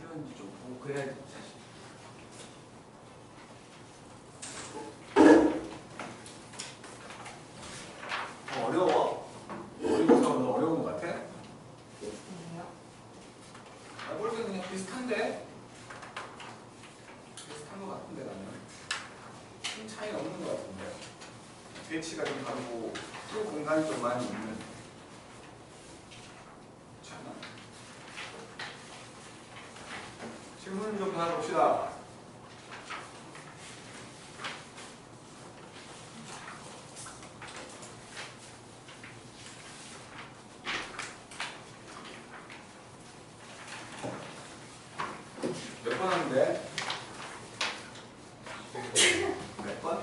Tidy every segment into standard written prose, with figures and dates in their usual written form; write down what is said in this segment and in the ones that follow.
하는지 좀 보고 그래야지 사실. 어려워? 어려워서 어려운 것 같아? 나 볼 때 그냥 비슷한데? 비슷한 것 같은데 나는 큰 차이는 없는 것 같은데 배치가 좀 다르고 또 공간이 좀 많이 있는 괜찮아. 질문 좀 하나 봅시다. 몇 번 하는데? 몇 번?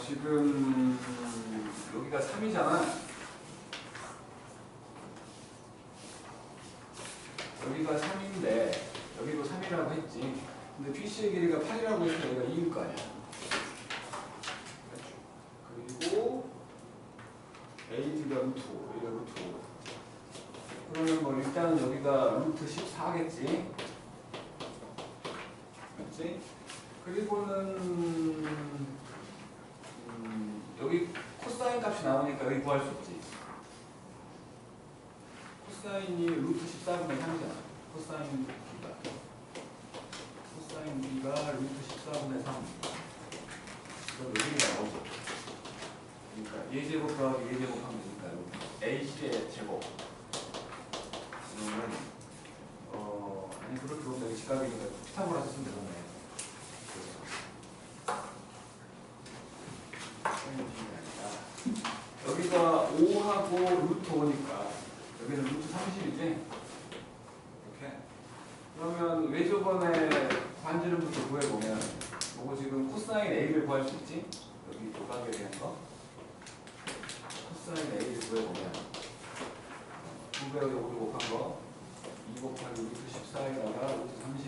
지금 여기가 3이잖아. 여기가 3인데 여기도 3이라고 했지. 근데 BC의 길이가 8이라고 해서 여기가 2일 거 아니야. 그리고 AD가 루트 5, 여기가 루트 5. 그러면 뭐 일단은 여기가 루트 14겠지. 맞지? 그리고는 여기 코사인 값이 나오니까 여기 구할 수 있지. 코사인이 루트 14분의 3이잖아. 코사인 B가 루트 14분의 3. 그럼 여기가 나오죠. 그러니까 예제곱 더하기 예제곱 하면 되니까 AC의 제곱. 아니 그렇게 보면 여기 직각이니까 피타고라스 쓰면 되겠네. 여기가 5하고 루트 5니까 여기는 루트 30이지? 이렇게. 그러면 외조번의 반지름부터 구해보면 요거 지금 코사인 A를 구할 수 있지? 여기 조각에 대한 거 코사인 A를 구해보면 2배의 5를 곱한 거 2 곱하기 루트 14에다가 루트 30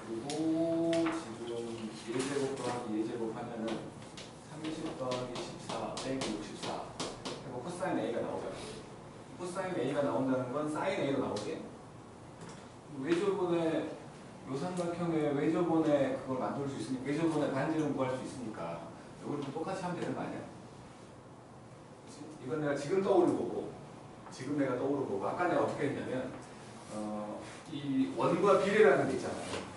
그리고 지금 예제곱 더하기 예제곱 하면은 30 더하기 14 빼기 64 그리고 코사인 A가 나오잖아. 코사인 A가 나온다는 건 사인 A로 나오지. 외조본의 요 삼각형의 외조본의 그걸 만들 수 있으니까 외조본의 반지름 구할 수 있으니까 이걸 좀 똑같이 하면 되는 거 아니야? 그치? 이건 내가 지금 떠오른 거고 지금 내가 떠오른 거고 아까 내가 어떻게 했냐면 이 원과 비례라는 게 있잖아요.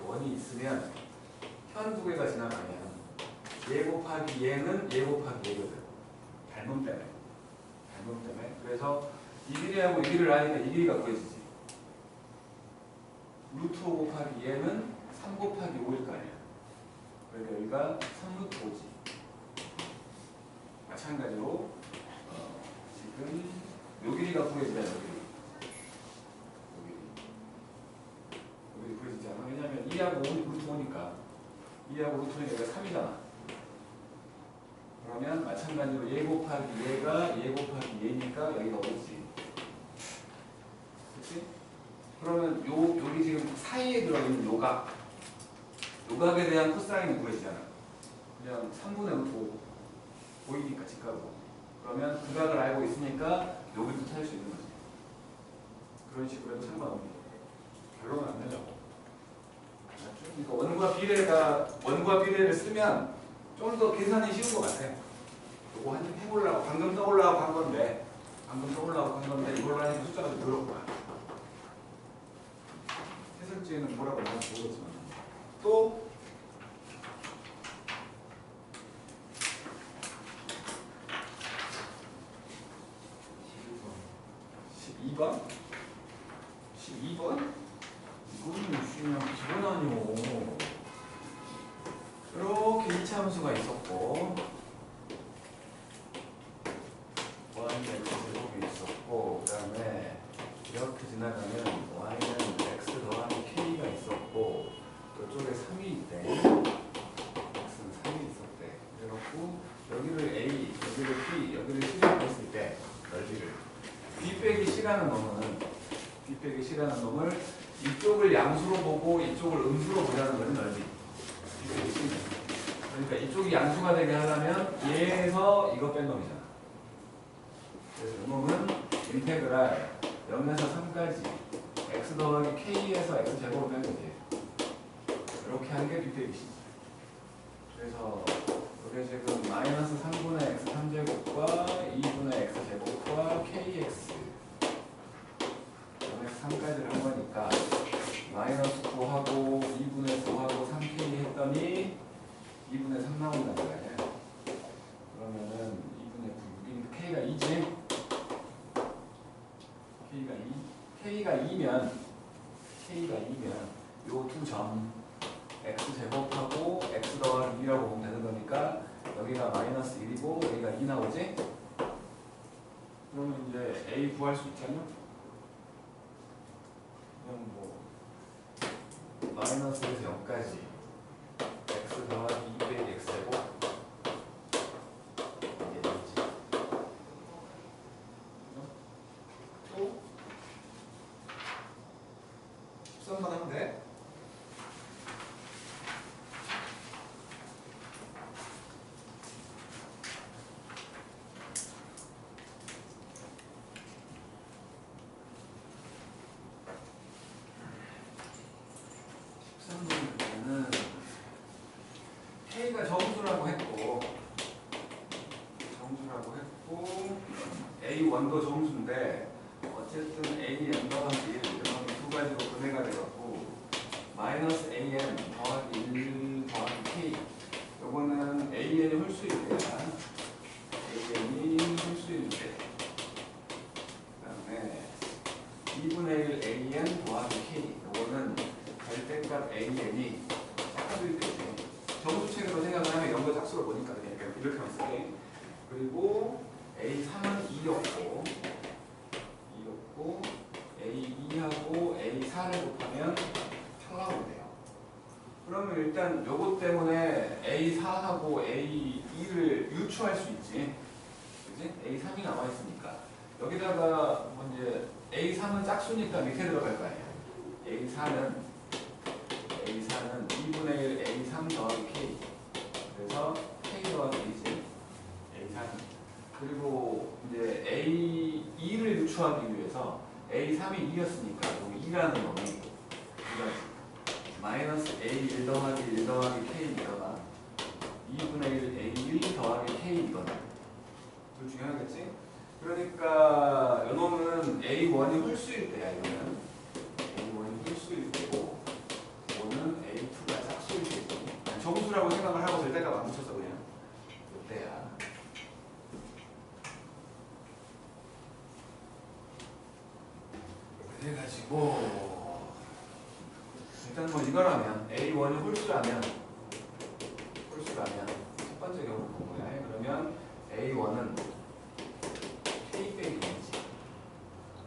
원이 있으면 현 두 개가 지나가면 얘 곱하기 얘는 얘 곱하기 얘거든. 닮음 때문에. 그래서 이 길이하고 이 길이를 하니까 이 길이가 구해지지. 루트 5 곱하기 얘는 3 곱하기 5일 거 아니야. 그러니까 여기가 3루트 5지. 마찬가지로 지금 요 길이가 구해지잖아. 여기 구해지잖아. 왜냐면 2하고 5는 루트 5니까 2하고 루트 5니까 여기가 3이잖아. 그러면 마찬가지로 얘 곱하기 얘가 얘 곱하기 얘니까 여기가 5지. 그치? 그러면 여기 지금 사이에 들어있는 요각에 대한 코사인이 구해지잖아. 그냥 3분의 루트 5 보이니까 직각으로. 그러면 그 각을 알고 있으니까 여기도 찾을 수 있는 거지. 그런 식으로 해도 상관없는 거고. 결론은 안 내려고. 그러니까 원과 비례를 쓰면 좀 더 계산이 쉬운 것 같아. 요거 한번 해보려고 방금 떠올라고 한 건데 이걸로 하니까 숫자가 좀 늘었구나. 해설지에는 뭐라고 나올지 모르겠지만 또 12번? 이거는 여기를 A, 여기를 B, 여기를 C라고 했을 때 넓이를 B 빼기 C라는 놈을 이쪽을 양수로 보고 이쪽을 음수로 보자는 거는 넓이. B 빼기 C는. 그러니까 이쪽이 양수가 되게 하려면 얘에서 이거 뺀 놈이잖아. 그래서 이 놈은 인테그랄 0에서 3까지 x 더하기 k에서 x 제곱을 빼면 돼. 이렇게 하는 게 B 빼기 C지. 그래서 이게 지금 마이너스 3분의 x 3제곱과 2분의 x 제곱과 kx 0에서 3까지를 한 거니까 마이너스 9하고 2분의 9하고 3k 했더니 2분의 3 나온다는 거 아니야. 그러면은 2분의 9, 6이니까 k가 2지? k가 2면 요 두 점 x 제곱하고 x 더하기 2라고 보면 되는 거니까 여기가 마이너스 1이고 여기가 2 나오지? 그러면 이제 a 구할 수 있잖아? 그냥 뭐 마이너스 1에서 0까지 x 더하기 2 빼기 x 제곱 이게 되지. 또 13만 하면 돼? K가 정수라고 했고 A1도 정수인데 어쨌든 AN 더하기 1 이런 두 가지로 분해가 돼갖고 마이너스 AN 더하기 1 더하기 K 요거는 AN이 홀수일 때야. AN이 홀수일 때 그다음에 2분의 1 AN 더하기 K 요거는 절대값 AN이 짝수일 때지. 정수책으로 생각을 하면 이런 거 짝수로 보니까 그냥 이렇게만 쓸게. 그리고 A3은 2였고 A2하고 A4를 곱하면 8 나오면 돼요. 그러면 일단 요것 때문에 A4하고 A2를 유추할 수 있지. 그치? A3이 나와 있으니까. 여기다가 뭐 이제 A3은 짝수니까 밑에 들어갈 거 아니야. A4는 2분의 1 A3 더하기 K. 그래서 K 더하기 2지. A3은. 그리고 이제 A2를 유추하기 위해서 A3이 2였으니까 2라는 놈이 마이너스 A1 더하기 1 더하기 K이거나 2분의 1 A1 더하기 K이거나 둘 중에 하나겠지? 그러니까 이놈은 A1이 홀수일 때야. 이거는 A1이 홀수일 때고 이거는 A2가 짝수일 때고 정수라고 생각을 하고 절대값 안 붙였어 그냥 이때야. 그래가지고 일단 뭐 이거라면 A1이 홀수라면 첫 번째 경우 본 거야. 그러면 A1은 K 빼기 1이지.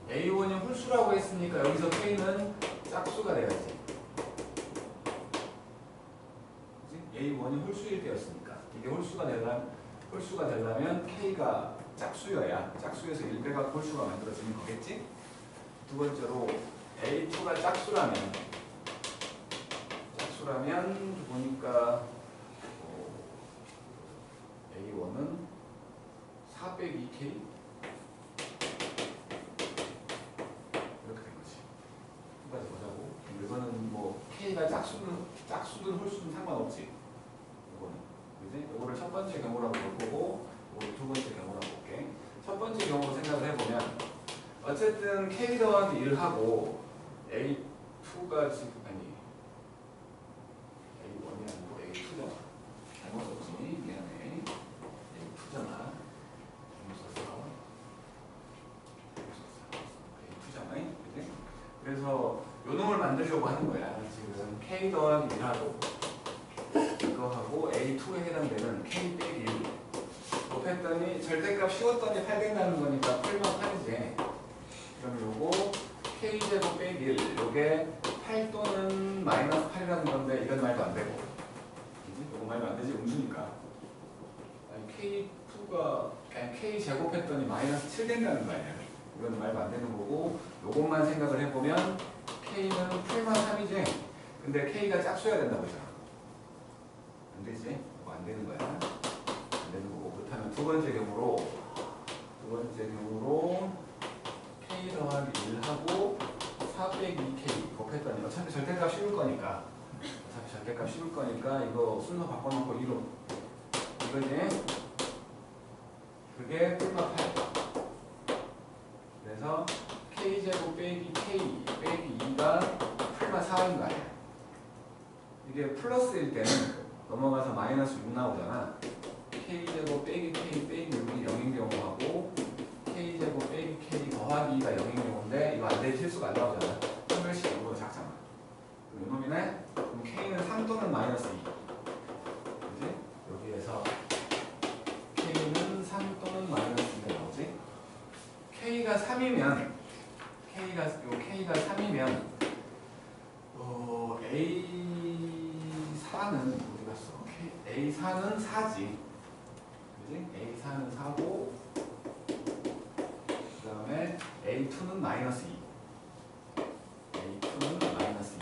A1이 홀수라고 했으니까 여기서 K는 짝수가 돼야지. A1이 홀수일 때였으니까 이게 홀수가 되려면 K가 짝수여야 짝수에서 1배가 홀수가 만들어지는 거겠지? 두 번째로 A2가 짝수라면 보니까 A1은 4 빼기 K 이렇게 된 거지. 두 가지 보자고. 이거는 뭐 K가 짝수든 홀수든 상관없지. 이거는 그지? 이거를 첫 번째 경우라고 볼 거고 이거를 두 번째 경우라고 볼게. 첫 번째 경우로 생각을 해보면 어쨌든 K 더하기 1하고 A2가 지금 A1이 아니고 A2잖아. 잘못 썼지? 미안해. A2잖아. A2잖아. 그치? 그래서 요 놈을 만들려고 하는 거야. 지금 K 더하기 1하고 이거하고 A2에 해당되는 K 빼기 1 곱했더니 절대값 씌웠더니 8 된다는 거니까 8만 8이지. 그럼 요거 K제곱 빼기 1 요게 8 또는 마이너스 8이라는 건데 이건 말도 안 되고 요거 말도 안 되지. 음수니까. 아니 K2가 K 제곱했더니 마이너스 7 된다는 거 아니야. 이건 말도 안 되는 거고, 요것만 생각을 해보면 K는 풀만 3이지. 근데 K가 짝수여야 된다고 했잖아. 안 되지? 이거 안 되는 거야. 안 되는 거고. 그렇다면 두 번째 경우로 K 더하기 1하고 4 빼기 2K 곱했더니 어차피 절대값 씌울 거니까 이거 순서 바꿔놓고 2로 이거지? 그게 풀마 8. 그래서 K제곱 빼기 K 빼기 2가 풀마 4인 거 아니야. 이게 플러스일 때는 넘어가서 마이너스 6 나오잖아. K제곱 빼기 K 빼기 6이 0인 경우하고 K제곱 빼기 K 더하기 2가 0인 경우인데 이거 안 돼. 실수가 안 나오잖아. 한별씩 0보다 작잖아. 그럼 이놈이네? 그럼 K는 3 또는 마이너스 2. 그지? 여기에서 K는 3 또는 마이너스 2가 나오지? K가 3이면 K가 3이면 A4는 어디 갔어? A4는 4지. 그지? A4는 4고 그 다음에 A2는 마이너스 2. A2는 마이너스 2.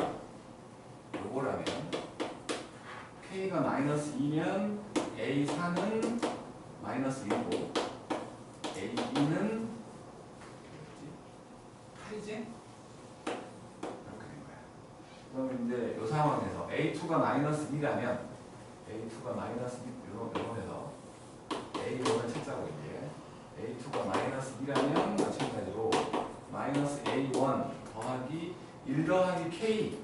요거라면 K가 마이너스 2면 A4는 마이너스 1이고 A2는 8이지? 이렇게 된 거야. 그럼 이제 이 상황에서 A2가 마이너스 2라면 A2가 마이너스 2 이러면서 A1을 찾자고 이제 A2가 마이너스 2라면 마찬가지로 마이너스 A1 더하기 1 더하기 K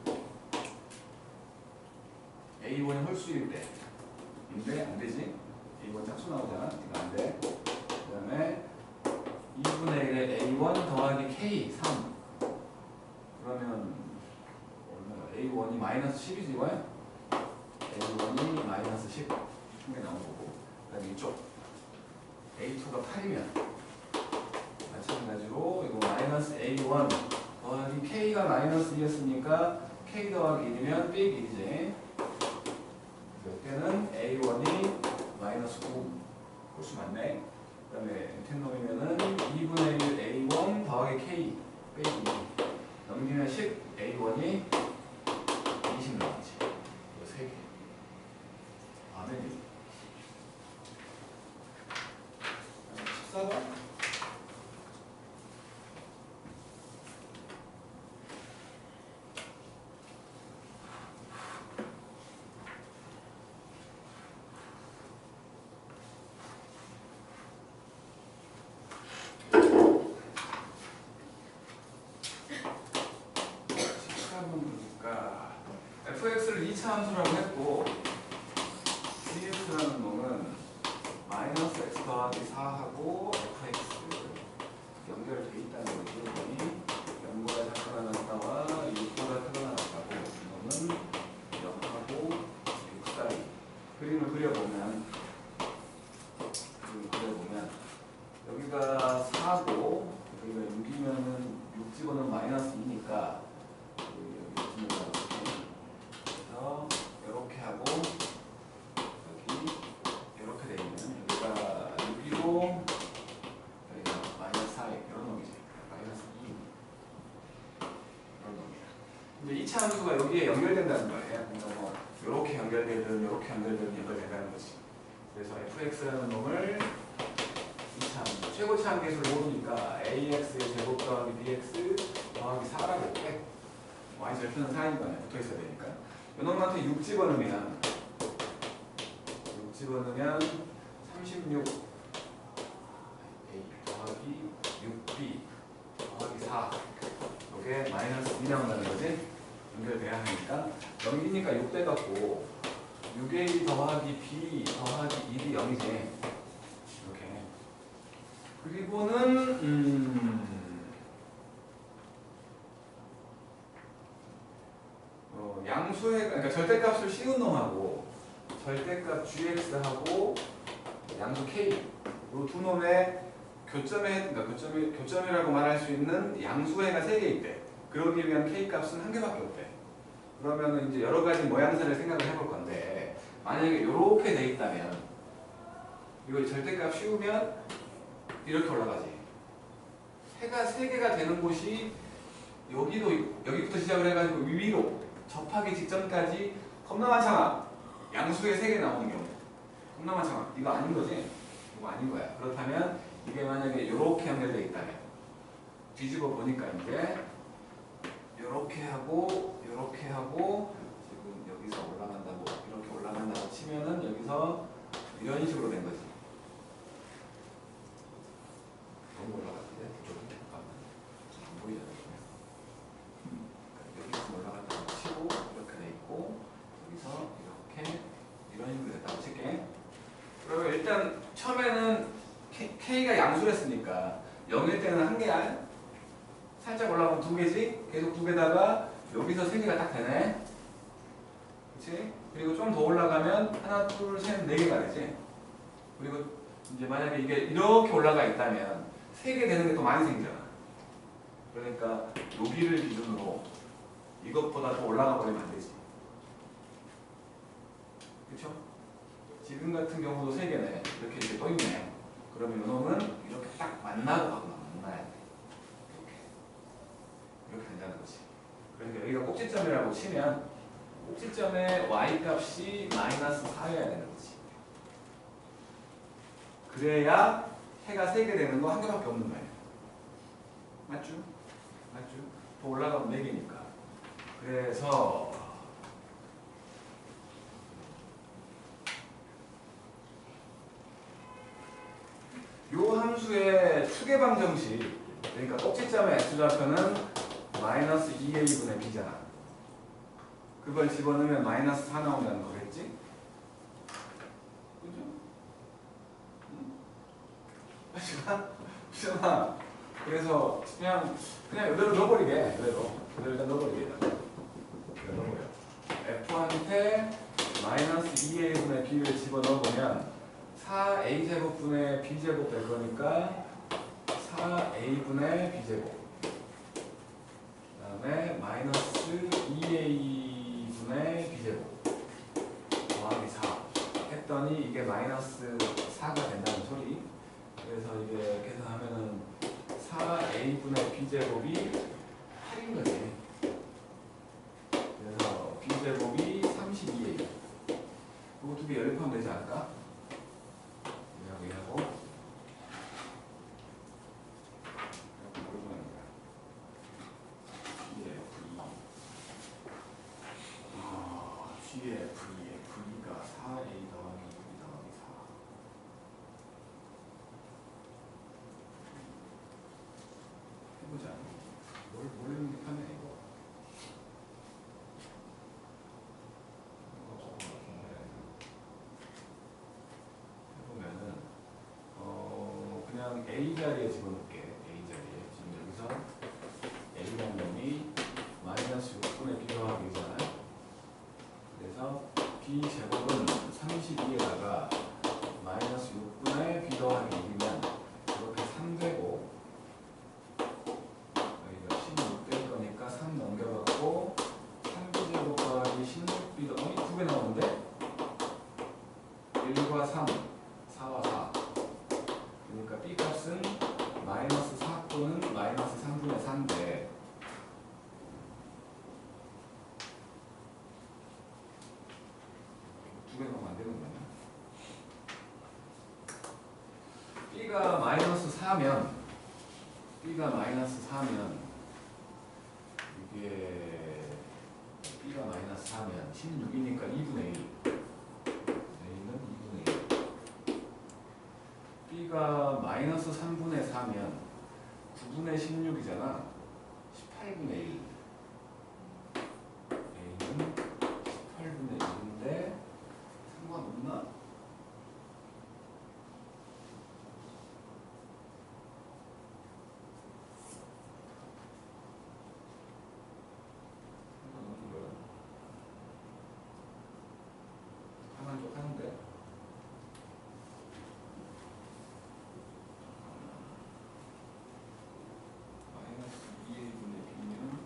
A1이 홀수일 때 인데 안 되지? A1 짝수 나오잖아. 이거 안 돼. 그 다음에 2분의 1에 A1 더하기 K 3 그러면 A1이 마이너스 10이지 이거야? A1이 마이너스 10 이게 나온 거고 그 다음에 이쪽 A2가 8이면 마찬가지로 이거 마이너스 A1 더하기 K가 마이너스 2였으니까 K 더하기 1이면 빼기 1이지. 이때는 A1이 마이너스 9 홀수 맞네. 그 다음에 텐놈이면은 2분의 1 A1 더하기 K 빼기 2 넘기면 10 A1이 20 나왔지. 이거 3개 아멘. 14번 fx를 2차 함수라고 했고 dx라는 놈은 마이너스 x 더하기 4하고 fx 연결돼 있다는 거지. 그러니 0보다 작거나 같다와 6보다 크거나 같다고 이놈은 0하고 6 사이 그림을 그려보면 여기가 4고 여기가 6이면은 6 집어넣으면 마이너스 2니까 이렇게 하고 여기 이렇게 되면 여기가 6이고 여기가 마이너스 4 이런 놈이지. 마이너스 2 이런 놈이야. 근데 2차 함수가 여기에 연결된다는 거예요. 그러니까 뭐 이렇게 연결되든 이렇게 연결되든 연결된다는 거지. 그래서 fx라는 놈을 2차 함수 최고차 함계수를 모르니까 ax의 제곱 더하기 bx 더하기 4라고 해. y절편은 4인 거네. 붙어 있어야 되니까. 이놈한테 6 집어넣으면 36 A 더하기 6B 더하기 4 이게 마이너스 2 나온다는 거지. 연결돼야 하니까 넘기니까 6 돼갖고 6A 더하기 B 더하기 1이 0이지. 이렇게. 그리고는 양수의 그러니까 절대값을 씌운 놈하고 절대값 gx하고 양수 k 이 두 놈의 교점이라고 말할 수 있는 양수회가 3개 있대. 그러기 위한 k 값은 1개밖에 없대. 그러면은 이제 여러 가지 모양새를 생각을 해볼 건데 만약에 이렇게 돼 있다면 이거 절대값 씌우면 이렇게 올라가지. 해가 3개가 되는 곳이 여기도 있고 여기부터 시작을 해가지고 위로 접하기 직전까지 겁나 많잖아. 양수에 3개 나오는 경우 겁나 많잖아. 이거 아닌 거지? 이거 아닌 거야. 그렇다면 이게 만약에 이렇게 연결되어 있다면 뒤집어 보니까 이제 이렇게 하고 지금 여기서 올라간다고 이렇게 올라간다고 치면은 여기서 이런 식으로 된 거지. 너무 올라갔는데 이쪽이 잠깐만 안 보이잖아. 여기서 올라간다고 치고 이렇게 돼 있고 여기서 이렇게 이런 식으로 됐다고 칠게. 그러면 일단 처음에는 K가 양수랬으니까 0일 때는 1개야. 살짝 올라가면 2개지? 계속 2개다가 여기서 3개가 딱 되네. 그치? 그리고 좀 더 올라가면 하나, 둘, 셋, 4개가 되지? 그리고 이제 만약에 이게 이렇게 올라가 있다면 3개 되는 게 더 많이 생기잖아. 그러니까 여기를 기준으로 이것보다 더 올라가 버리면 안 되지. 그쵸? 지금 같은 경우도 3개네. 이렇게 또 있네. 그러면 이놈은 이렇게 딱 만나고 만나야 돼. 이렇게 된다는 거지. 그러니까 여기가 꼭지점이라고 치면 꼭지점의 y 값이 마이너스 4여야 되는 거지. 그래야 해가 3개 되는 거 1개밖에 없는 거예요. 맞죠? 맞죠? 더 올라가면 4개니까. 그래서 요 함수의 추계방 정식, 그러니까 꼭지점의 x좌표는 마이너스 2a분의 b잖아. 그걸 집어넣으면 마이너스 4 나온다는 거겠지? 그죠? 시원아. 그래서 그냥 이대로 넣어버리게. 이대로 일단 넣어버리게. 넣어버려. f한테 마이너스 2a분의 b를 집어넣어보면 4a 제곱분의 b 제곱 될 거니까 4a분의 b 제곱. 그다음에 마이너스 2a분의 b 제곱 더하기 4 했더니 이게 마이너스 4가 된다는 소리. 그래서 이게 계산하면은 4a분의 b 제곱이 8인 거지. 그래서 b 제곱이 32a. 이거 두 개 연립하면 되지 않을까? 하고 GFE의 V가 4A 더하기 2 더하기 4. 해보자. 뭘 연립하냐 이거. 해보면은 그냥 A 자리에 집어넣을게. A 자리에 지금 여기서 A라는 놈이 마이너스 6분의 B 더하기 2잖아요. 그래서 B 제곱은 32에다가 마이너스 6분의 B 더하기 2면 이렇게 3되고 여기가 16 될 거니까 3 넘겨갖고 3B 제곱 더하기 16B 더하기 2배 나오는데 1과 3, 4와 4. 그러니까 B 값은 마이너스 4 또는 마이너스 3분의 4인데 두 개 넣으면 안 되는 거냐? B가 마이너스 4면 이게 B가 마이너스 4면 16이니까 2분의 1. A는 2분의 1. B가 마이너스 3분의 4면 9분의 16이잖아. 18분의 1. A는 18분의 1인데 상관없나? 상관없는 거야. 하나는 좀 하는데. 마이너스 2a분의 b는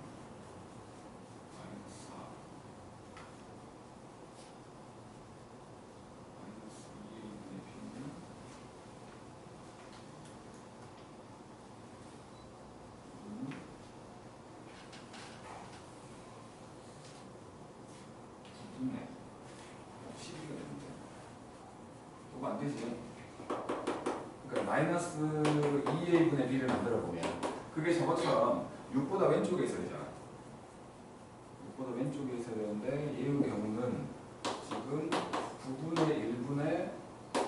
안 되지. 그러니까 마이너스 2a분의 b를 만들어 보면 그게 저것처럼 6보다 왼쪽에 있어야 되잖아. 6보다 왼쪽에 있어야 되는데 얘의 경우는 지금 9분의 1분의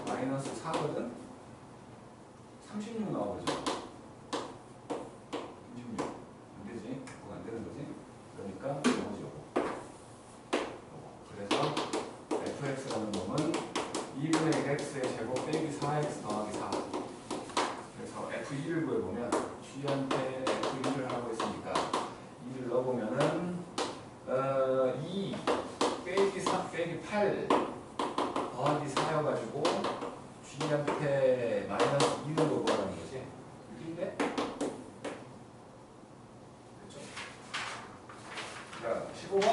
마이너스 4거든? 36 나와버리죠. 36. 안 되지. 그거 안 되는 거지. 그러니까 나머지 요거. 그래서 fx라는 놈은 2분의 1x의 제곱 빼기 4x 더하기 4. 그래서 f2를 구해보면 g한테 f2를 하고 있으니까 2를 넣어보면은 2 빼기 4 빼기 8 더하기 4여가지고 g한테 마이너스 2를 넣어보라는 거지. 6인데? 그렇죠? 자, 15번.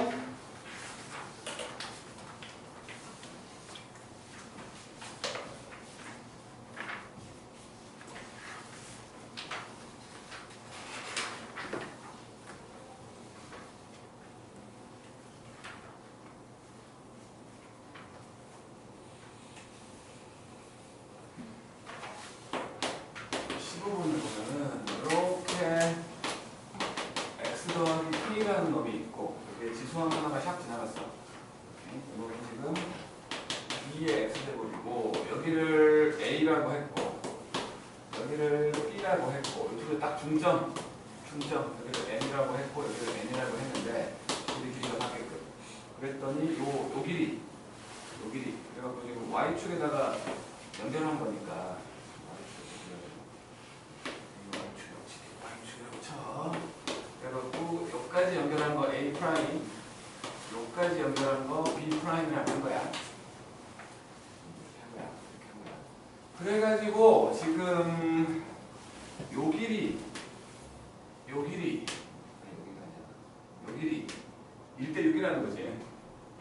K라는 놈이 있고 여기에 지수함 하나가 샥 지나갔어. 이거는 지금 2의 x제곱이고 여기를 a라고 했고 여기를 b라고 했고 이쪽에 딱 중점 여기를 n이라고 했고 여기를 n이라고 했는데 우리 길이가 같게끔 그랬더니 요 길이 그래갖고 지금 y축에다가 연결한 거니까 y축이라고 쳐. 그래갖고 여기까지 연결한 거 A 프라임, 여기까지 연결한 거 B 프라임이라고 한 거야. 이렇게 한 거야. 그래가지고 지금 요 길이 1대6이라는 거지.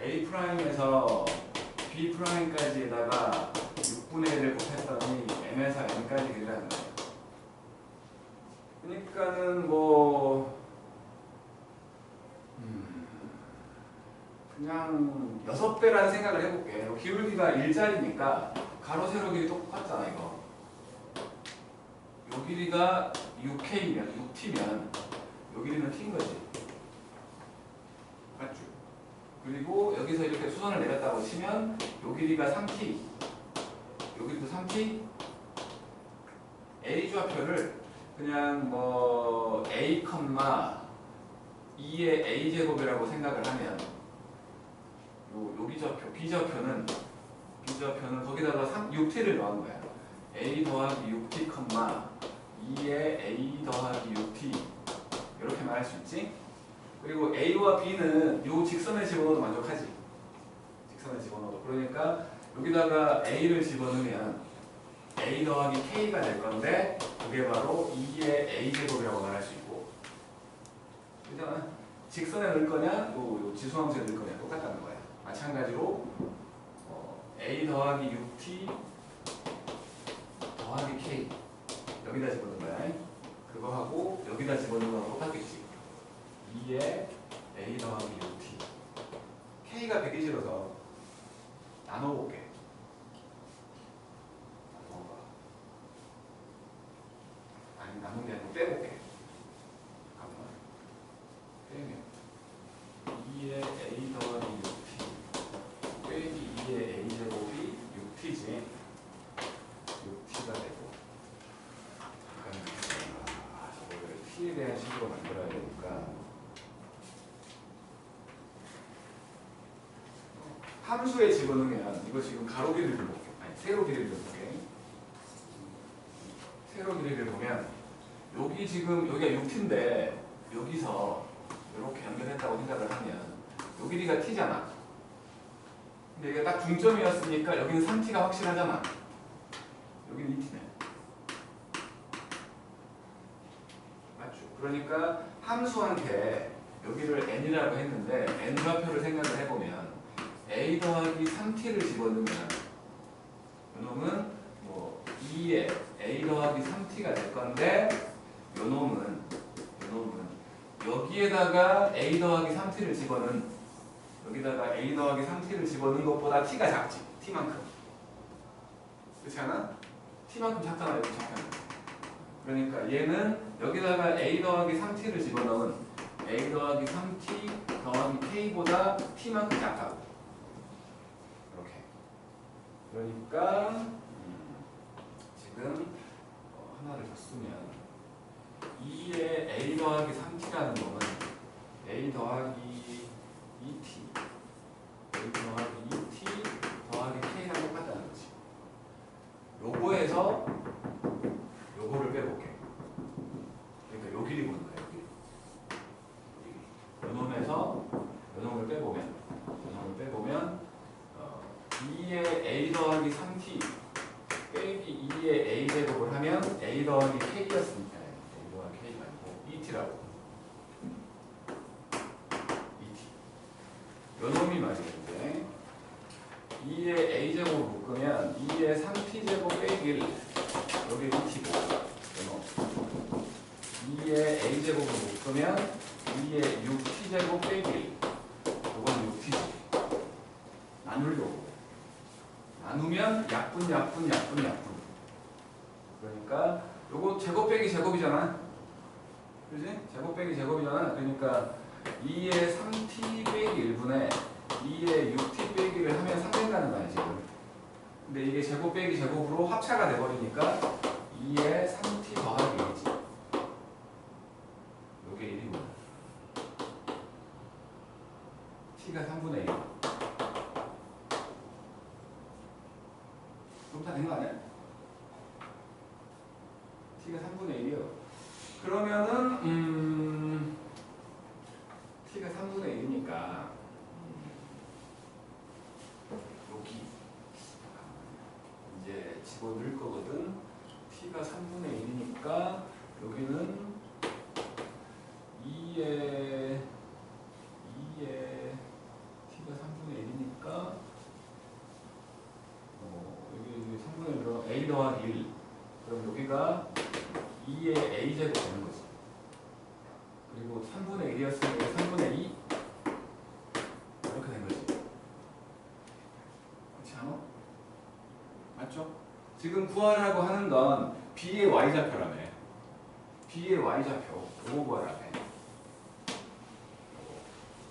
A 프라임에서 B 프라임까지에다가 6분의 1을 곱했더니 M에서 N까지 길이라는 거야. 그러니까는 뭐 그냥 6배라는 생각을 해볼게. 기울기가 1짜리니까 가로 세로 길이 똑같잖아 이거. 요 길이가 6K면 6T면 요 길이는 T인 거지. 맞죠? 그리고 여기서 이렇게 수선을 내렸다고 치면 요 길이가 3T 요 길이도 3T A 좌표를 그냥 뭐 A, 2의 A제곱이라고 생각을 하면 요 B좌표, B좌표는 거기다가 6T를 넣은 거야. A 더하기 6T, 2의 A 더하기 6T 이렇게 말할 수 있지? 그리고 A와 B는 요 직선에 집어넣어도 만족하지. 직선에 집어넣어도. 그러니까 여기다가 A를 집어넣으면 A 더하기 K가 될 건데 그게 바로 2의 A제곱이라고 말할 수 있고 그잖아. 직선에 넣을 거냐 요 지수함수에 넣을 거냐 똑같다는 거야. 마찬가지로 A 더하기 6T 더하기 K 여기다 집어넣은 거야. 그거 하고 여기다 집어넣은 거랑 똑같겠지. 2의 A 더하기 6T K가 되기 싫어서 나눠볼게. 아니 나눈 게 아니고 빼볼게. 잠깐만. 빼면 2의 A 더하기 6T 빼기 2의 A제곱이 6T지. 6T가 되고 저거를 T에 대한 식으로 만들어야 되니까 함수에 집어넣으면 이거 지금 가로 길이를 볼게. 아니 세로 길이를 볼게. 세로 길이를 보면 여기 지금 여기가 6T인데 여기서 이렇게 연결했다고 생각을 하면 요 길이가 T잖아. 근데 이게 딱 중점이었으니까 여기는 3T가 확실하잖아. 여기는 2T네. 맞죠? 그러니까 함수한테 여기를 n이라고 했는데 n 좌표를 생각을 해보면 a 더하기 3t를 집어넣으면 요놈은 뭐 2에 a 더하기 3t가 될 건데 요놈은 여기에다가 a 더하기 3t를 집어넣은 여기다가 a 더하기 3t를 집어넣은 것보다 t가 작지. t만큼. 그렇지 않아? t만큼 작잖아. 여기 작잖아. 그러니까 얘는 여기다가 a 더하기 3t를 집어넣으면 a 더하기 3t 더하기 k보다 t만큼 작다고. 이렇게. 그러니까 지금 하나를 더 쓰면 2의 a 더하기 3t라는 놈은 a 더하기 2t a 더하기 2t 더하기 k랑 똑같다는 거지. 요거에서 요거를 빼볼게. 그러니까 요 길이 보는 거야. 요 놈에서 요 놈을 빼보면 2의 a 더하기 3t 빼기 2의 a 제곱을 하면 a 더하기 k였으니까 a 더하기 k가 아니고 2t라고. 2t. 요 놈이 맞이겠는데 2의 a 제곱을 묶으면 2의 3t 제곱 빼기 1 여기 2t고 요 놈. 2의 a 제곱을 묶으면 2의 6t 제곱 빼기 1 요건 6t지. 나누려고. 나누면 약분. 그러니까 요거 제곱 빼기 제곱이잖아. 그지? 제곱 빼기 제곱이잖아. 그러니까 2의 3t 빼기 1분의 2의 6t 빼기를 하면 3 된다는 거야 지금. 근데 이게 제곱 빼기 제곱으로 합차가 돼버리니까 2의 3t 더하기 1이지. 요게 1이고 t가 3분의 1. 그럼 다 된 거 아니야? t가 3분의 1이요. 그러면은 t가 3분의 1이니까 여기 이제 집어넣을 거거든. t가 3분의 1이니까 여기는 2의 t가 3분의 1이니까 여기 3분의 1로 a 더하기 1. 그럼 여기가 2의 a 제곱 되는 거지. 그리고 3분의 1이었으니까 3분의 2 이렇게 된 거지. 그렇지 않아? 맞죠? 지금 구하라고 하는 건 b의 y좌표라며. b의 y좌표 요거 구하라며.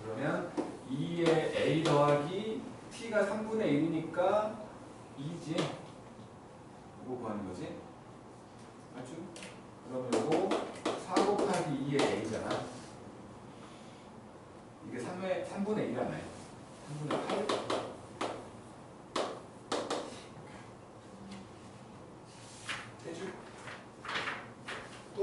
그러면 2의 a 더하기 t가 3분의 1이니까 2지. 이거 구하는 거지. 맞죠? 그러면 이거 4 곱하기 2의 a잖아. 이게 3분의 1이라며. 3분의 8. 되죠? 또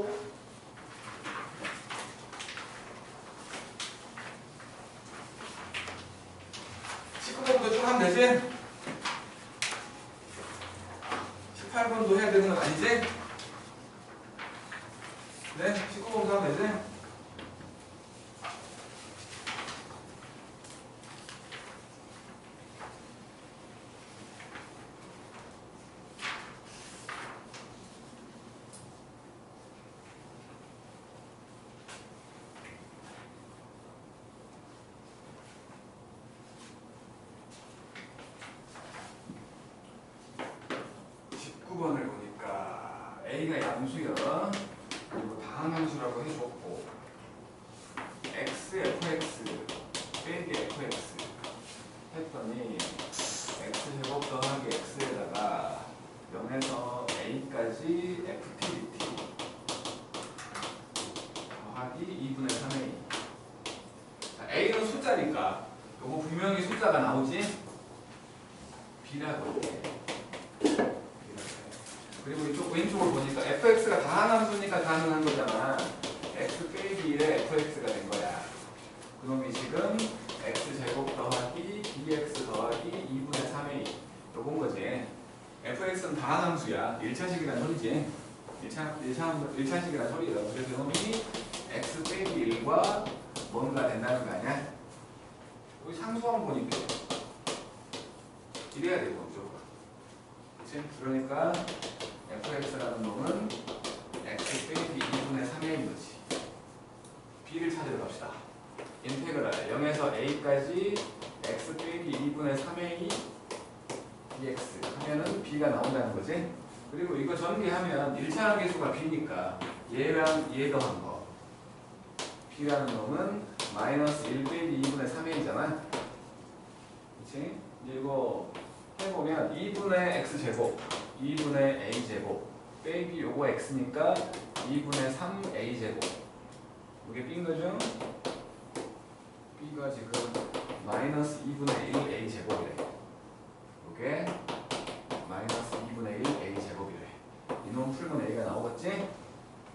19번부터 쭉 하면 되지? 18번도 해야 되는 건 아니지? 네? 19번부터 하면 되지? 을 보니까 A가 양수야. 그리고 다항함수라고 해줬고 X, FX 빼기 FX 했더니 X제곱 더하기 X에다가 0에서 A까지 FT, DT 더하기 2분의 3A. 자, A는 숫자니까 요거 분명히 숫자가 나오지? B라고 해. 그리고 이쪽 왼쪽을 보니까 fx가 다항함수니까 가능한 거잖아. x 빼기 1에 fx가 된 거야. 그놈이 지금 x제곱 더하기 bx 더하기 2분의 3a 요건 거지. fx는 다항함수야. 1차식이란 소리지. 1차식이란 소리야. 그래서 이놈이 x 빼기 1과 뭔가 된다는 거 아니야? 여기 상수함 보니까 이래야 되고 무조건. 그치? 그러니까 fx라는 놈은 x 빼기 2분의 3a인 거지. b를 찾으러 갑시다. 인테그랄 0에서 a까지 x 빼기 2분의 3a dx 하면은 b가 나온다는 거지. 그리고 이거 전개하면 1차 함계수가 b니까 얘랑 얘 더한 거 b라는 놈은 마이너스 1 빼기 2분의 3a잖아. 그치? 이거 해보면 2분의 x제곱 2분의 a제곱 빼기 요거 x니까 2분의 3a제곱 이게 b인 거죠? b가 지금 마이너스 2분의 1 a제곱이래. 이게 마이너스 2분의 1 a제곱이래. 이놈 풀면 a가 나오겠지?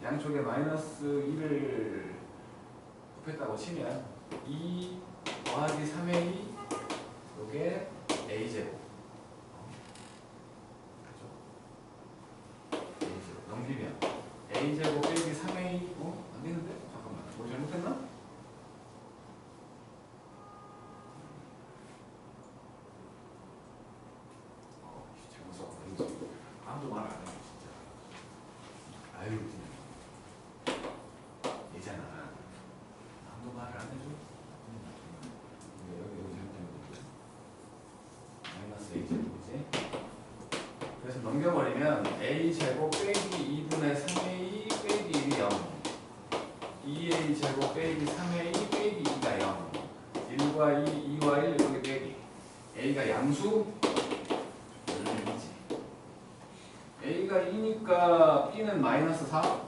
양쪽에 마이너스 1을 곱했다고 치면 2 더하기 3a 요게 a제곱. 그죠? a제곱 넘기면 a제곱 빼기 3a 안 되는데? 잠깐만 뭐 잘못했나? 아무도 말 안 해, 진짜. 아유, 얘잖아. 아무도 말을 안 해줘. 여기 잘못된 거지. 마이너스 a제곱이지. 그래서 넘겨버리면 a제곱 빼기 2분의 3a 빼기 1이 0. 2a제곱 빼기 3a 빼기 2가 0. 1과 2, 2와 1 여기 빼기. a가 양수? a가 2니까 b는 마이너스 4? 뭘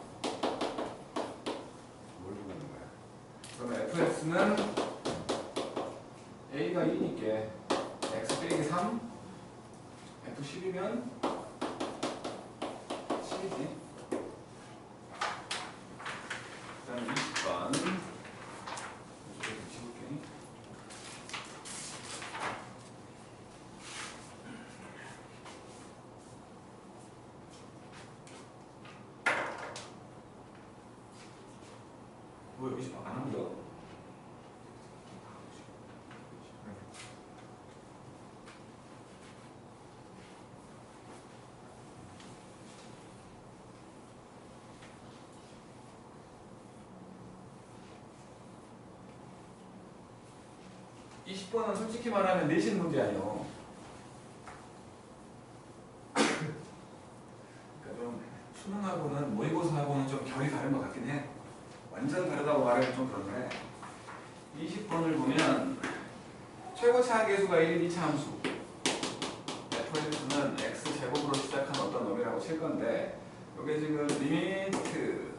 주고 있는 거야? 그러면 fx는 a가 2니까 x 빼기 3 f 10이면 10이지. 그 다음에 20번 이쪽에 붙여볼게. 뭐 여기 안 한 거야? 이 20번은 솔직히 말하면 내신 문제 아니요. 그러니까 좀 수능하고는 모의고사하고는 좀 결이 다른 것 같긴 해. 완전 다르다고 말하면 좀 그런데 20번을 보면 최고차 함계수가 1, 2차 함수 fx는 x제곱으로 시작한 어떤 놈이라고 칠 건데 이게 지금 리미트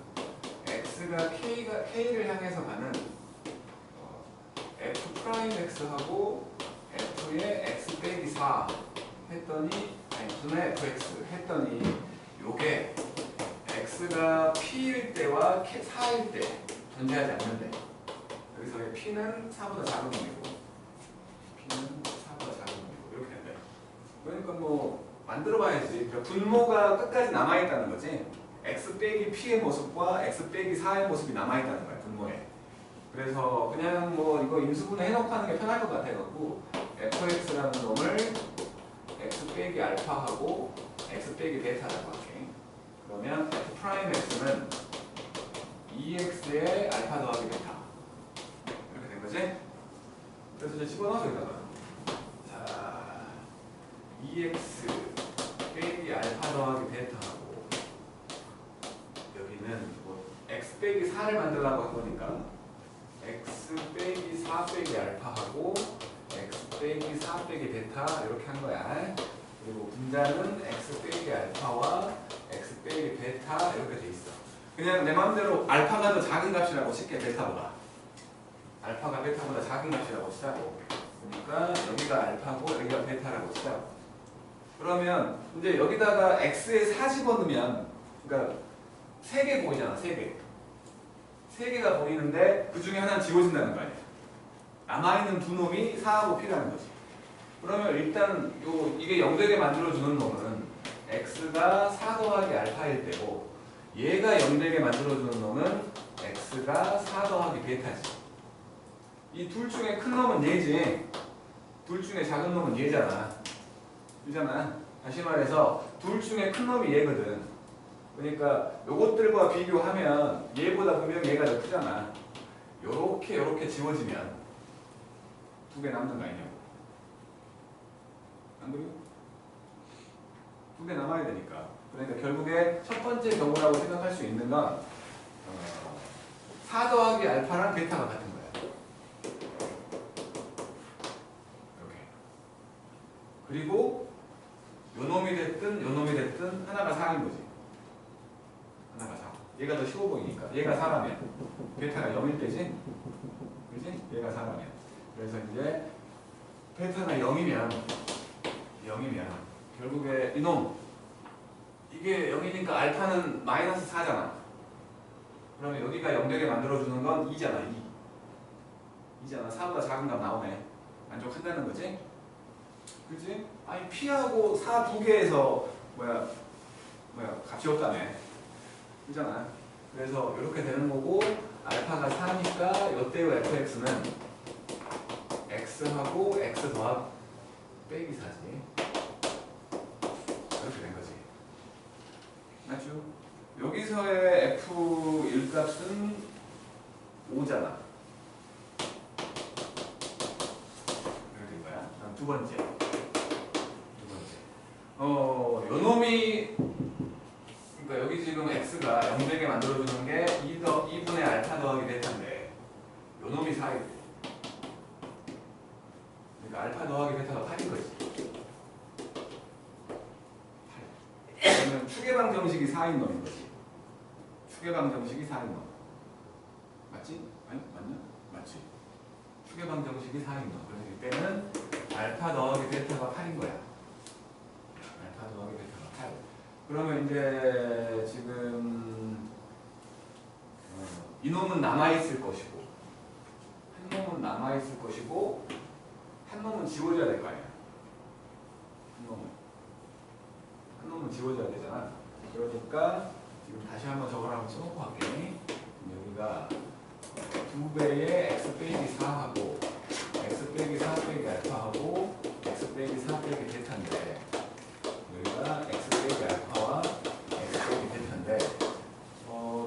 x가 k를 향해서 가는 f 프라임 x하고 f의 x 빼기 4 했더니 f는 fx 했더니 요게 x가 p일 때와 4일 때 존재하지 않는데 여기서 p는 4보다 작은 놈이고 p는 4보다 작은 놈이고 이렇게 된대. 그러니까 뭐 만들어 봐야지. 그러니까 분모가 끝까지 남아있다는 거지. x 빼기 p의 모습과 x 빼기 4의 모습이 남아있다는 거야 분모에. 그래서 그냥 뭐 이거 인수분해 해놓고 하는 게 편할 것 같아갖고 fx라는 놈을 x 빼기 알파하고 x 빼기 베타라고 할게. 그러면 f 프라임 x는 2x의 알파 더하기 베타 이렇게 된 거지? 그래서 이제 집어넣어서 여기다가 자 2x 빼기 알파 더하기 베타하고 여기는 뭐 x 빼기 4를 만들려고 한 거니까 x 빼기 4 빼기 알파하고 x 빼기 4 빼기 베타 이렇게 한 거야. 그리고 분자는 x 빼기 알파와 x 빼기 베타 이렇게 돼 있어. 그냥 내 마음대로 알파가 더 작은 값이라고 칠게. 베타보다 알파가 베타보다 작은 값이라고 치자고. 그러니까 여기가 알파고 여기가 베타라고 치자고. 그러면 이제 여기다가 x에 4 집어넣으면 그러니까 3개 보이잖아. 3개가 보이는데 그 중에 하나는 지워진다는 거 아니야. 남아있는 두 놈이 4하고 p라는 거지. 그러면 일단 이게 0되게 만들어주는 놈은 x가 4 더하기 알파일 때고 얘가 0되게 만들어주는 놈은 x가 4 더하기 베타지. 이 둘 중에 큰 놈은 얘지. 둘 중에 작은 놈은 얘잖아. 그잖아. 다시 말해서 둘 중에 큰 놈이 얘거든. 그러니까 요것들과 비교하면 얘보다 분명 얘가 더 크잖아. 요렇게 지워지면 두 개 남는 거 아니냐고. 안 그래요? 두 개 남아야 되니까 그러니까 결국에 첫 번째 경우라고 생각할 수 있는 건 4 더하기 알파랑 베타가 같은 거야. 이렇게. 그리고 요놈이 됐든 하나가 4인 거지. 하나가 4. 얘가 더 쉬워 보이니까. 얘가 4라면 베타가 0일 때지? 그지? 얘가 4라면. 그래서 이제 베타가 0이면 결국에 이놈 이게 0이니까 알파는 마이너스 4잖아. 그러면 여기가 0 되게 만들어주는 건 2잖아. 2잖아. 4보다 작은 값 나오네. 만족한다는 거지? 그치? 아니 P하고 4 두 개에서 뭐야 값이 없다네. 그잖아. 그래서 이렇게 되는 거고 알파가 4니까 요때의 fx는 x하고 x 더하기 빼기 4지. 이렇게 된 거지. 맞죠? 여기서의 f1 값은 5잖아. 이렇게 된 거야. 그럼 두 번째. 요놈이 그러니까 여기 지금 x가 0되게 만들어주는 게 2분의 알파 더하기 베타인데 요놈이 4이고 그러니까 알파 더하기 베타가 8인 거지. 8. 그러면 추계방 정식이 4인 놈인 거지. 추계방 정식이 4인 놈. 맞지? 아니? 맞나? 맞지. 추계방 정식이 4인 놈. 그래서 이때는 알파 더하기 베타가 8인 거야. 알파 더하기 베타가 8. 그러면 이제 지금 이놈은 남아있을 것이고 한 놈은 남아있을 것이고 한 놈은 지워져야 될 거 아니야. 한 놈은 지워져야 되잖아. 그러니까 지금 다시 한번 저걸 한번 써놓고 할게. 여기가 2배의 x 빼기 4하고 x 빼기 4 빼기 알파하고 x 빼기 4 빼기 베타인데 여기가 x 빼기 알파와 x 빼기 베타인데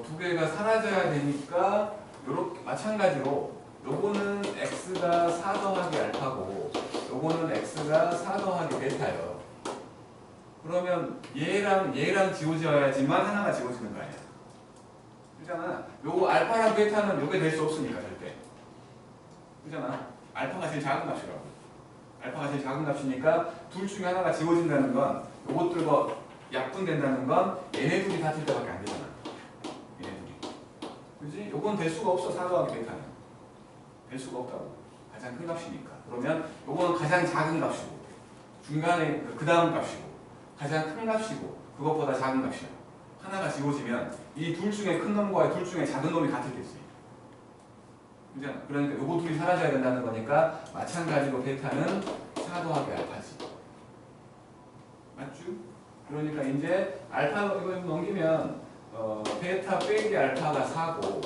두 개가 사라져야 되니까 요렇게 마찬가지로 요거는 x가 4 더하기 알파고 요거는 x가 4 더하기 베타예요. 그러면 얘랑 지워져야지만 하나가 지워지는 거 아니야. 그잖아. 요거 알파랑 베타는 요게 될 수 없으니까 절대. 그잖아. 알파가 제일 작은 값이라고. 알파가 제일 작은 값이니까 둘 중에 하나가 지워진다는 건 요것들과 약분된다는 건 얘네 둘이 같을 때밖에 안 되잖아. 얘네 둘이. 그지? 요건 될 수가 없어. 4 더하기 베타는. 될 수가 없다고. 가장 큰 값이니까. 그러면 요거는 가장 작은 값이고 중간에 그 다음 값이고 가장 큰 값이고 그것보다 작은 값이야. 하나가 지워지면 이 둘 중에 큰 놈과 둘 중에 작은 놈이 같을겠지. 그잖아. 그러니까 요거 둘이 사라져야 된다는 거니까 마찬가지로 베타는 4 더하기 알파지. 맞죠? 그러니까 이제 알파 이거 넘기면 베타 빼기 알파가 4고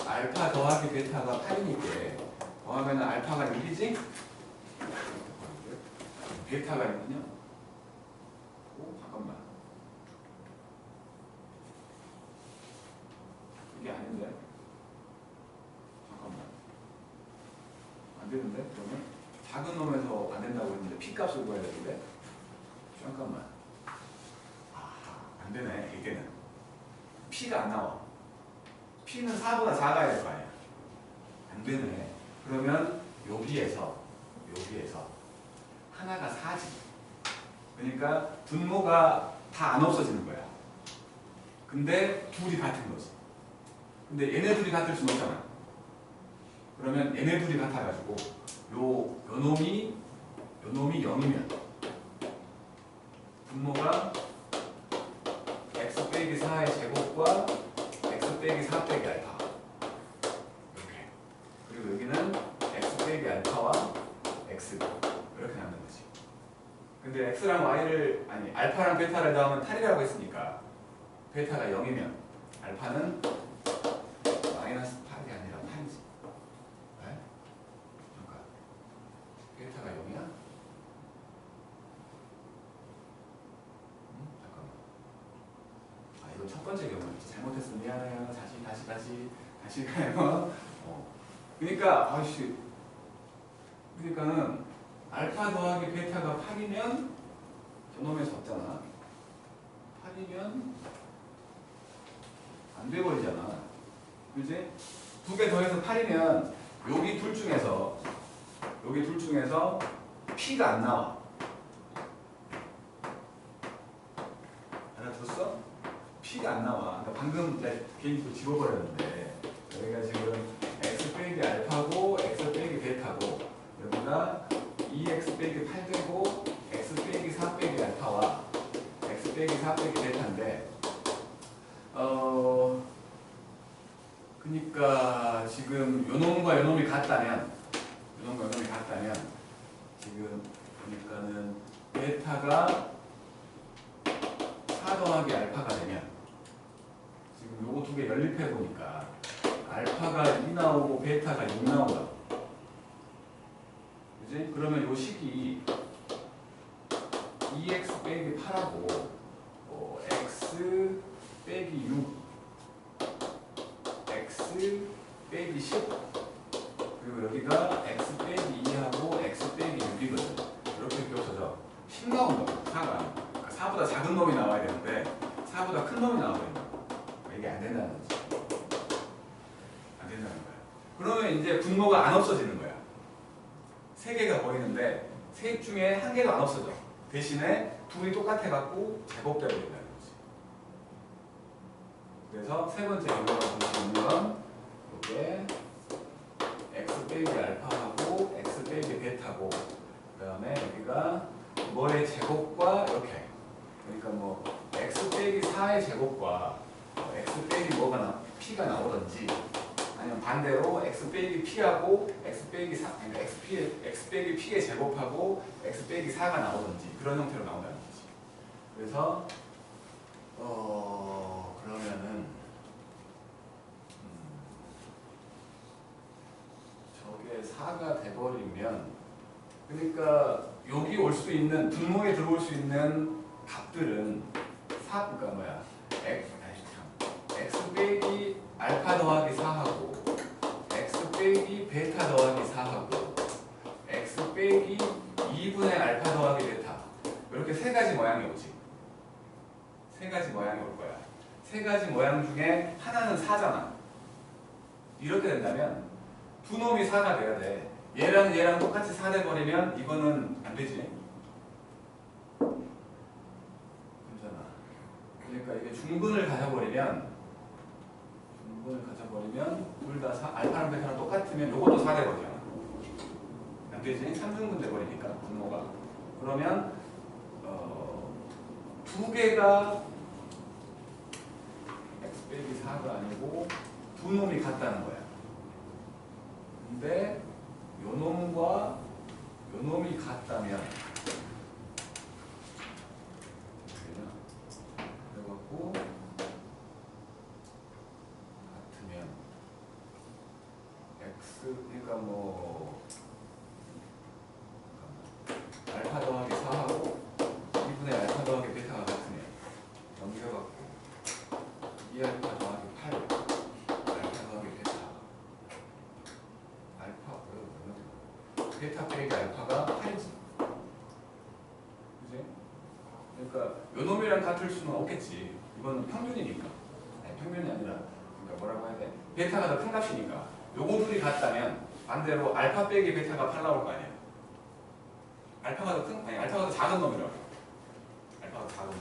알파 더하기 베타가 8이니까 더하면 알파가 6이지? 베타가 있군요. 오, 잠깐만. 이게 아닌데? 잠깐만. 안 되는데? 그러면? 작은 놈에서 안 된다고 했는데 P값을 구해야 되는데? 잠깐만. 안 되네, 이게는. P가 안 나와. P는 4보다 작아야 될 거 아니야. 안 되네. 그러면 여기에서 하나가 4지. 그러니까 분모가 다 안 없어지는 거야. 근데 둘이 같은 거지. 근데 얘네 둘이 같을 수는 없잖아. 그러면 얘네 둘이 같아가지고 요놈이 0이면 분모가 x 빼기 4의 제곱과 x 빼기 4 빼기 알파 이렇게. 그리고 여기는 x 빼기 알파와 x 이렇게 남는 거지. 근데 x랑 y를 아니 알파랑 베타를 더하면 8이라고 했으니까 베타가 0이면 알파는 마이너스 8이 아니라 8이지. 네? 그러니까 베타가 0이야? 잠깐만. 이거 첫 번째 경우 잘못했으면 미안해요. 다시 가요. 그러니까 그러니까는 알파 더하기 베타가 8이면 저놈에서 없잖아. 8이면 안 돼버리잖아. 그지? 두 개 더해서 8이면 여기 둘 중에서 P가 안 나와. 알아들었어? P가 안 나와. 그러니까 방금 내 개인도 지워버렸는데 여기가 지금 x 빼기 알파고 x 빼기 베타고 여기가 2x 빼기 8되고 x 빼기 4 빼기 알파와 x 빼기 4 빼기 베타인데 그러니까 지금 요놈과 요놈이 같다면 지금 그러니까는 베타가 4 더하기 알파가 되면 지금 요거 두 개 연립해 보니까 알파가 2 나오고 베타가 6 나오다. 그지? 그러면 요 식이 2x 빼기 8하고 x 빼기 6 x 빼기 10 그리고 여기가 x 빼기 2하고 x 빼기 6이거든. 이렇게 껴서죠. 10 나온다. 4가. 그러니까 4보다 작은 놈이 나와야 되는데 4보다 큰 놈이 나와야 된다. 이게 안 된다는 거지. 안 된다는 거야. 그러면 이제 분모가 안 없어지는 거야. 3개가 보이는데 셋 중에 한 개도 안 없어져. 대신에 둘이 똑같아갖고 제곱되어 된다는 거지. 그래서 세 번째 경우가 볼 수 있는 건 이게 x 빼기 알파하고 x 빼기 베타고 그 다음에 여기가 뭐의 제곱과 이렇게 그러니까 뭐 x 빼기 4의 제곱과 x 빼기 p가 나오든지 아니면 반대로 x 빼기 p하고 x 빼기 4 그러니까 x 빼기 p의 제곱하고 x 빼기 4가 나오든지 그런 형태로 나온다는 거지. 그래서 그러면은 저게 4가 돼버리면 그러니까 여기 올 수 있는 분모에 들어올 수 있는 값들은 4 그러니까 뭐야 x 빼기 알파 더하기 4하고 x 빼기 베타 더하기 4하고 x 빼기 2분의 알파 더하기 베타 이렇게 세 가지 모양이 오지. 세 가지 모양이 올 거야. 세 가지 모양 중에 하나는 4잖아. 이렇게 된다면 두 놈이 4가 돼야 돼. 얘랑 똑같이 4 돼버리면 이거는 안 되지. 괜찮아. 그러니까 이게 중분을 가져버리면 둘 다 알파랑 베타랑 똑같으면 요것도 4 돼버리잖아. 안 되지. 3중분 돼버리니까 분모가. 그러면 두 개가 x 빼기 4가 아니고 두 놈이 같다는 거야. 근데 요 놈과 요 놈이 같다면 그래갖고 같으면 x 그러니까 뭐 알파 더하기 4하고 2분의 알파 더하기 베타가 같으면 넘겨갖고 2알파 더하기 8 알파 더하기 베타 베타 빼기 알파가 8이지. 그지? 그러니까 요 놈이랑 같을 수는 없겠지. 이건 평균이니까. 아니, 평균이 아니라 그러니까 뭐라고 해야 돼? 베타가 더 큰 값이니까. 요거 둘이 같다면 반대로 알파 빼기 베타가 8 나올 거 아니야. 알파가 더 큰? 아니 알파가 더 작은 놈이라고. 알파가 더 작은 놈.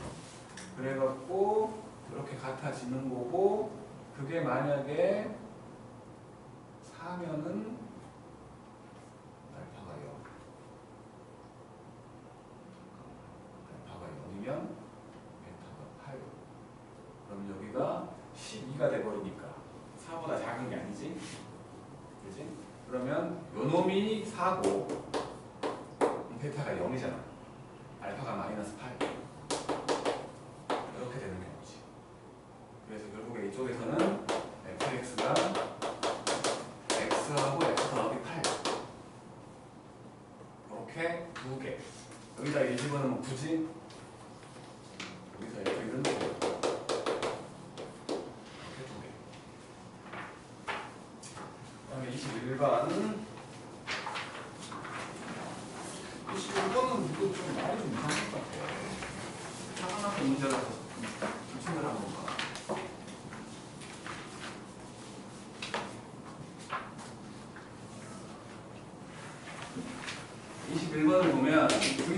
그래갖고 이렇게 같아지는 거고 그게 만약에 4면은 아니면 베타가 8. 그럼 여기가 12가 돼버리니까 4보다 작은 게 아니지? 그지? 그러면 요 놈이 4고 베타가 0이잖아. 알파가 마이너스 8. 이렇게 되는 경우지. 그래서 결국에 이쪽에서는 fx가 x하고 x 더하기 8 이렇게 두 개. 여기다 이 집어넣으면 굳이 여기서 이렇게 이런 식으로 이렇게 두 개. 그다음에 21번 21번은 이거 좀 말이 좀 이상할 것 같아요. 상황 문제라서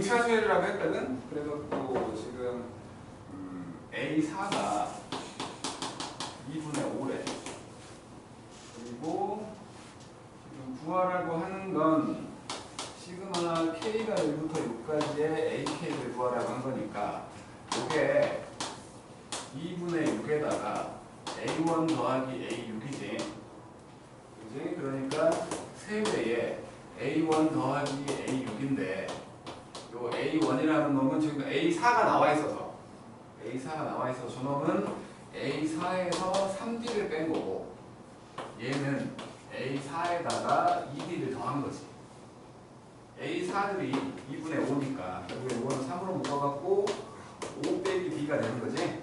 등차수열이라고 했거든. 그래서 또 지금 A4가 2분의 5래. 그리고 지금 구하라고 하는 건 시그마 K가 1부터 6까지의 AK를 구하라고 한 거니까 이게 2분의 6에다가 A1 더하기 A6이지. 그지? 그러니까 세배에 A1 더하기 A6인데 요 A1이라는 놈은 지금 A4가 나와 있어서 저놈은 A4에서 3D를 뺀 거고 얘는 A4에다가 2D를 더한 거지. A4들이 2분의 5니까 결국에 이거는 3으로 묶어갖고 5 빼기 D가 되는 거지.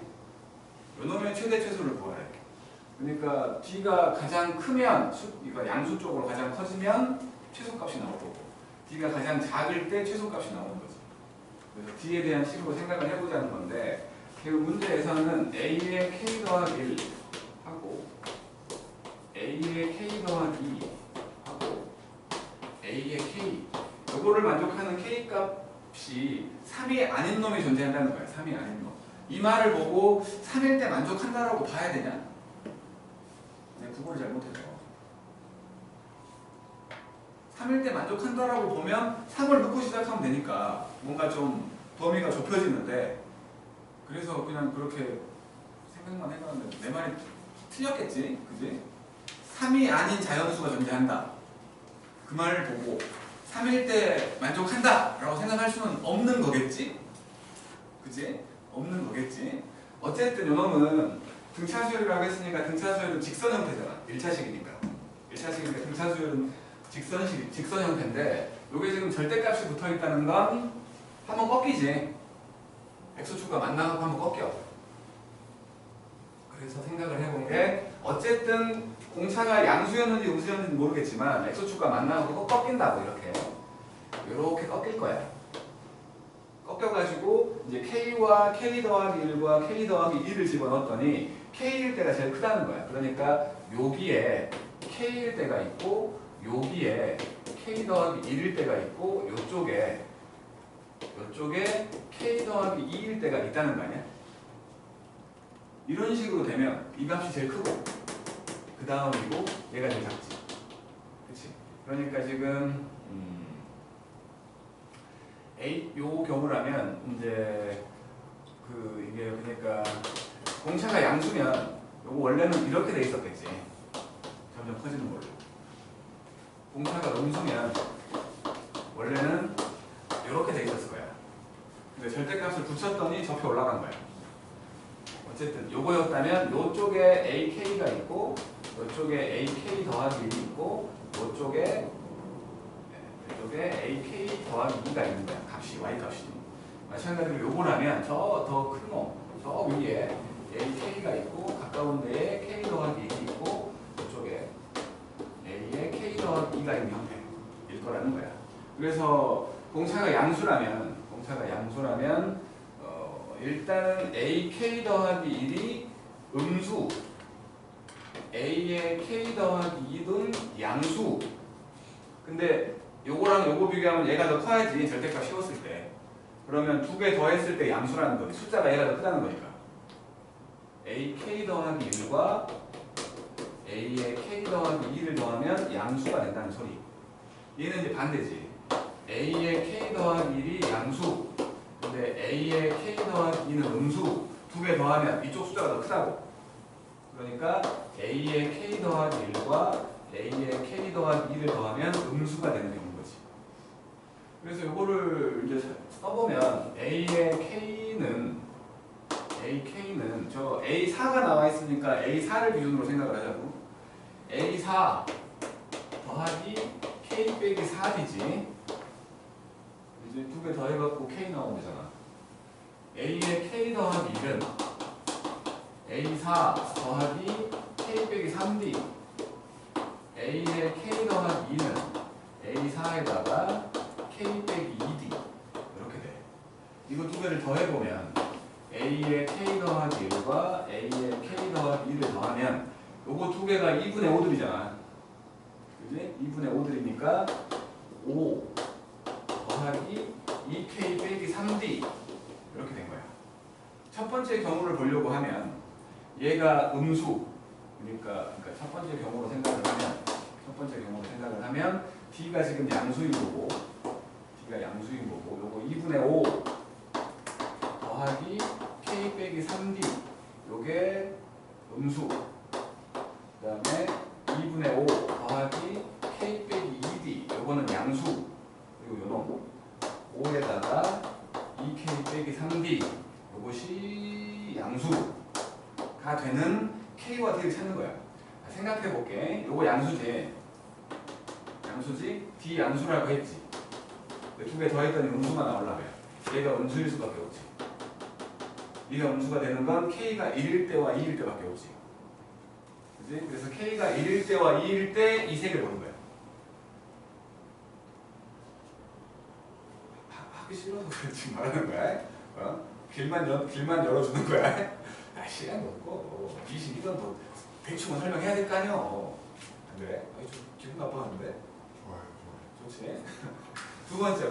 요놈의 최대 최소를 구하래. 그러니까 D가 가장 크면 이거 양수 쪽으로 가장 커지면 최소값이 나올 거고 D가 가장 작을 때 최소값이 나오는 거지. 그래서 D에 대한 식으로 생각을 해보자는 건데 그 문제에서는 A의 K 더하기 1 하고 A의 K 더하기 2 하고 A의 K 요거를 만족하는 K 값이 3이 아닌 놈이 존재한다는 거야. 3이 아닌 놈. 이 말을 보고 3일 때 만족한다라고 봐야 되냐? 내가 국어를 잘못해서 3일 때 만족한다라고 보면 3을 넣고 시작하면 되니까 뭔가 좀 범위가 좁혀지는데 그래서 그냥 그렇게 생각만 해봤는데 내 말이 틀렸겠지? 그지? 3이 아닌 자연수가 존재한다. 그 말을 보고 3일 때 만족한다 라고 생각할 수는 없는 거겠지? 그지? 없는 거겠지? 어쨌든 요놈은 등차수열이라고 했으니까 등차수열은 직선 형태잖아. 1차식이니까. 1차식이니까 등차수열은 직선 형태인데 요게 지금 절대값이 붙어있다는 건 한번 꺾이지. x축과 만나고 한번 꺾여. 그래서 생각을 해본 게 어쨌든 공차가 양수였는지 음수였는지 모르겠지만 x축과 만나고 꺾인다고 이렇게 꺾일 거야. 꺾여가지고 이제 k와 k 더하기 1과 k 더하기 2를 집어넣었더니 k일 때가 제일 크다는 거야. 그러니까 여기에 k일 때가 있고 여기에 k 더하기 1일 때가 있고 요쪽에 k 더하기 2일 때가 있다는 거 아니야? 이런 식으로 되면 이 값이 제일 크고 그 다음이고 얘가 제일 작지. 그치? 그러니까 지금 요 경우라면 이제 이게 그러니까 공차가 양수면 요거 원래는 이렇게 돼 있었겠지. 점점 커지는 걸로. 공차가 음수면 원래는 이렇게 돼 있었을 거야. 근데 절대값을 붙였더니 접혀 올라간 거야. 어쨌든 요거였다면 요쪽에 AK가 있고 요쪽에 AK 더하기 1이 있고 요쪽에 AK 더하기 2가 있는 거야. 값이 Y값이. 마찬가지로 요거라면 저 더 큰 놈, 저 위에 AK가 있고 가까운 데에 K 더하기 1이 있고 이쪽에 A에 K 더하기 2가 있는 형태일 거라는 거야. 그래서 공차가 양수라면 일단은 AK 더하기 1이 음수 A의 K 더하기 2는 양수. 근데 요거랑 요거 비교하면 얘가 더 커야지. 절대값 씌웠을 때. 그러면 두 개 더했을 때 양수라는 거지. 숫자가 얘가 더 크다는 거니까. AK 더하기 1과 A의 K 더하기 2를 더하면 양수가 된다는 소리. 얘는 이제 반대지. A의 K 더하기 1이 양수. 근데 A의 K 더하기 2는 음수. 두 개 더하면 이쪽 숫자가 더 크다고. 그러니까 A의 K 더하기 1과 A의 K 더하기 2를 더하면 음수가 되는 경우인 거지. 그래서 이거를 이제 써보면 A의 K는 저 A4가 나와 있으니까 A4를 기준으로 생각을 하자고. A4 더하기 K 빼기 4D지. 이제 두 개 더해갖고 K 나오면 되잖아. A의 K 더하기 1은 A4 더하기 K 빼기 3D. A의 K 더하기 2는 A4에다가 K 빼기 2D 이렇게 돼. 이거 두 개를 더해보면 A의 K 더하기 1과 A의 K 더하기 2를 더하면 요거 두 개가 2분의 5들이잖아. 그지? 2분의 5들이니까 5 더하기 2k 빼기 3d 이렇게 된 거야. 첫 번째 경우를 보려고 하면 얘가 음수, 그러니까 첫 번째 경우로 생각을 하면 d가 지금 양수인 거고, 요거 2분의 5 더하기 k 빼기 3d 요게 음수, 그 다음에 2분의 5 더하기 k 빼기 2d 요거는 양수, 그리고 요놈 5에다가 2k 빼기 3d 요것이 양수가 되는 k와 d를 찾는 거야. 생각해 볼게. 요거 양수지, d 양수라고 했지. 두 개 더했더니 음수가 나오려면 얘가 음수일 수밖에 없지. 얘가 음수가 되는 건 k가 1일 때와 2일 때밖에 없지. 그치? 그래서 k가 1일 때와 2일 때 이 색을 보는 거야. 하기 싫어서 그렇지 말하는 거야. 길만 열어주는 거야. 시간이 없고 22건 뭐 대충은 설명해야 될 거 아니야. 안 그래? 좀 기분 나빠하는데? 좋아요. 좋지. 두 번째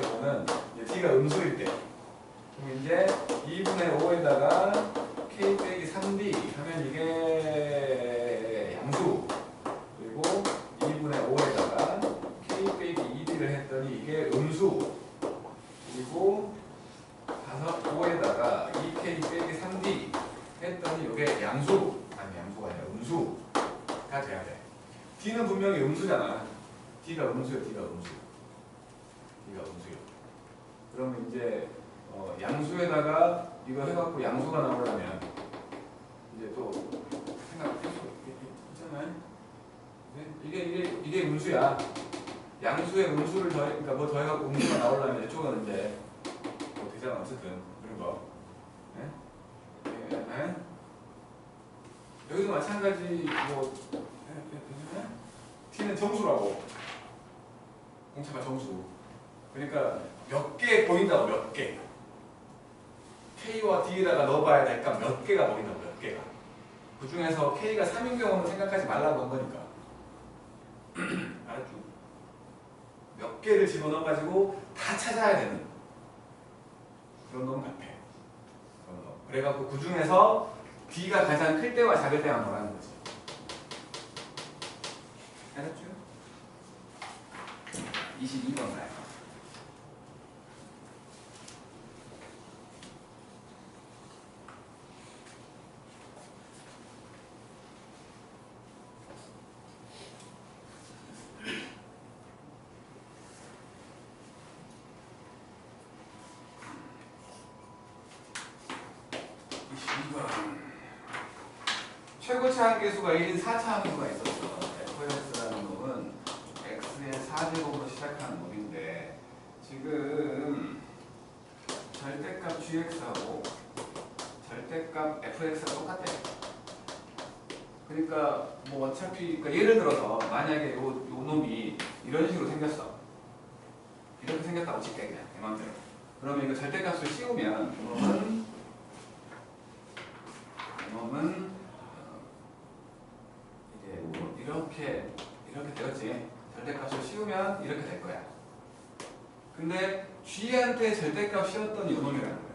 경우는 d가 음수일 때, 그럼 이제 2분의 5에다가 k 빼기 3d 하면 이게 양수, 그리고 2분의 5에다가 k 빼기 2d를 했더니 이게 음수, 그리고 5에다가 2k 빼기 3d 했더니 이게 양수가 아니라 음수가 돼야 돼. d는 분명히 음수잖아. d가 음수요. 그러면 이제 양수에다가 이거 해갖고 양수가 나오려면 이제 또 생각할 수 있잖아요. 이게 음수야. 양수에 음수를 그러니까 뭐 더해갖고 음수가 나오려면 이쪽은 이제 뭐 되잖아. 어쨌든 그런 거. 네? 여기도 마찬가지. 뭐 t는 정수라고. 공차가 정수. 그러니까 몇 개 보인다고, 몇 개. k와 d에다가 넣어봐야 될까 몇 개가 보인다고, 몇 개가. 그 중에서 k가 3인 경우는 생각하지 말라고 한 거니까. 알았죠? 몇 개를 집어넣어가지고 다 찾아야 되는 그런 놈 같아. 그런 놈. 그래갖고 그 중에서 d가 가장 클 때와 작을 때만 넣으라는 거지. 알았죠? 22번 가요. 최고차 함계수가 1인 4차 함수가 있었어. fx라는 놈은 x의 4제곱으로 시작하는 놈인데 지금 절대값 gx하고 절대값 fx가 똑같아. 그러니까 뭐 어차피 그러니까 예를 들어서 만약에 요 놈이 이런 식으로 생겼어. 이렇게 생겼다고 칠게 그냥 내 맘대로. 그러면 이거 절대값을 씌우면 이놈은 이렇게 되었지. 절대값을 씌우면 이렇게 될 거야. 근데 g한테 절대값 씌웠더니 요놈이라는 거야.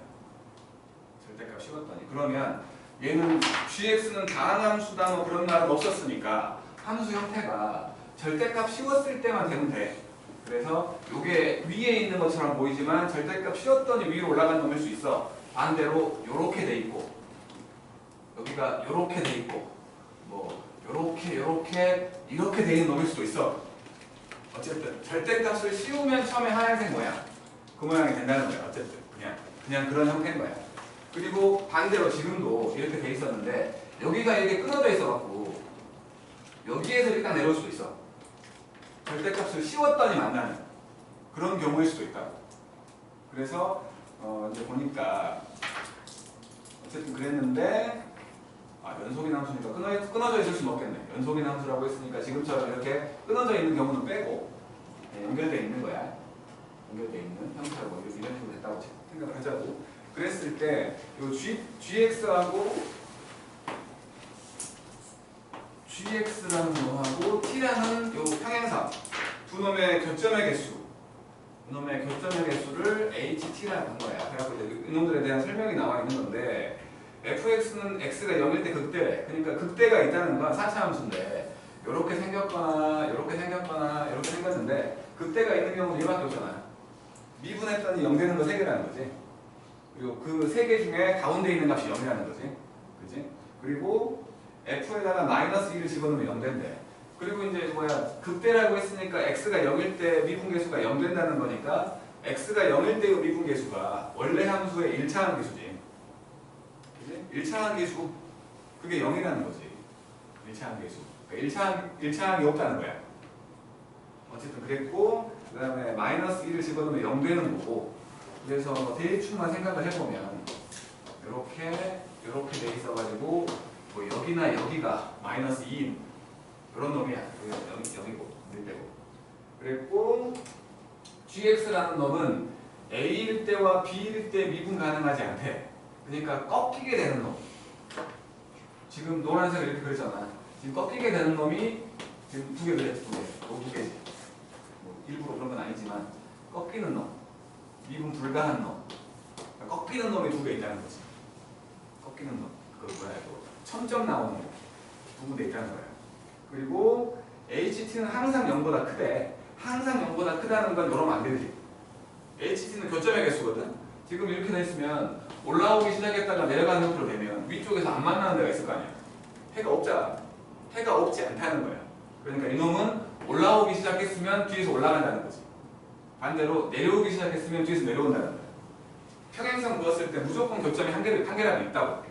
절대값 씌웠더니. 그러면 얘는 gx는 다항함수다 뭐 그런 말은 없었으니까 함수 형태가 절대값 씌웠을 때만 되면 돼. 그래서 요게 위에 있는 것처럼 보이지만 절대값 씌웠더니 위로 올라간 놈일 수 있어. 반대로 요렇게 돼 있고 여기가 요렇게 돼 있고 뭐 이렇게 돼 있는 놈일 수도 있어. 어쨌든 절대값을 씌우면 처음에 하얀색 모양 그 모양이 된다는 거야. 어쨌든 그냥 그런 형태인 거야. 그리고 반대로 지금도 이렇게 돼 있었는데 여기가 이렇게 끊어져 있어갖고 여기에서 이렇게 딱 내려올 수도 있어. 절대값을 씌웠더니 만나는 그런 경우일 수도 있다. 그래서 이제 보니까 어쨌든 그랬는데 연속인 함수니까 끊어져 있을 수는 없겠네. 연속인 함수라고 했으니까 지금처럼 이렇게 끊어져 있는 경우는 빼고 연결되어 있는 거야. 연결되어 있는 형태고 이런 식으로 됐다고 생각을 하자고. 그랬을 때 요 gx라는 놈하고 t라는 요 평행선 두 놈의 교점의 개수 이놈의 교점의 개수를 HT라고 한 거야. 그래갖고 이제 이놈들에 대한 설명이 나와 있는 건데 fx는 x가 0일 때 극대, 그러니까 극대가 있다는 건 4차 함수인데 이렇게 생겼거나 이렇게 생겼거나 이렇게 생겼는데 극대가 있는 경우는 얘밖에 없잖아. 미분했더니 0 되는 거 3개라는 거지. 그리고 그 3개 중에 가운데 있는 값이 0이라는 거지. 그지? 그리고 f에다가 마이너스 1을 집어넣으면 0 된대. 그리고 이제 뭐야, 극대라고 했으니까 x가 0일 때 미분계수가 0 된다는 거니까 x가 0일 때의 미분계수가 원래 함수의 1차 함계수지. 그지? 1차 함계수, 그게 0이라는 거지. 1차 함계수. 그러니까 1차 함이 없다는 거야. 어쨌든 그랬고, 그 다음에 마이너스 1을 집어넣으면 0 되는 거고, 그래서 대충만 생각을 해보면 이렇게 돼 있어가지고 뭐 여기나 여기가 마이너스 2인 이런 놈이야. 0이고 1되고. 그랬고 gx라는 놈은 a일 때와 b일 때 미분 가능하지 않대. 그러니까 꺾이게 되는 놈. 지금 노란색 이렇게 그렸잖아. 지금 꺾이게 되는 놈이 지금 2개 그랬지. 2개지. 뭐 일부러 그런 건 아니지만 꺾이는 놈, 미분 불가한 놈. 그러니까 꺾이는 놈이 2개 있다는 거지. 꺾이는 놈. 그 뭐야 이거. 첨점 나오는 거. 2군데 있다는 거야. 그리고 HT는 항상 0보다 크대. 항상 0보다 크다는 건 이러면 안 되지. HT는 교점의 개수거든. 지금 이렇게 돼 있으면 올라오기 시작했다가 내려가는 형태로 되면 위쪽에서 안 만나는 데가 있을 거 아니야. 해가 없잖아. 해가 없지 않다는 거야. 그러니까 이놈은 올라오기 시작했으면 뒤에서 올라간다는 거지. 반대로 내려오기 시작했으면 뒤에서 내려온다는 거야. 평행선 그었을 때 무조건 교점이 한 개라도 있다고.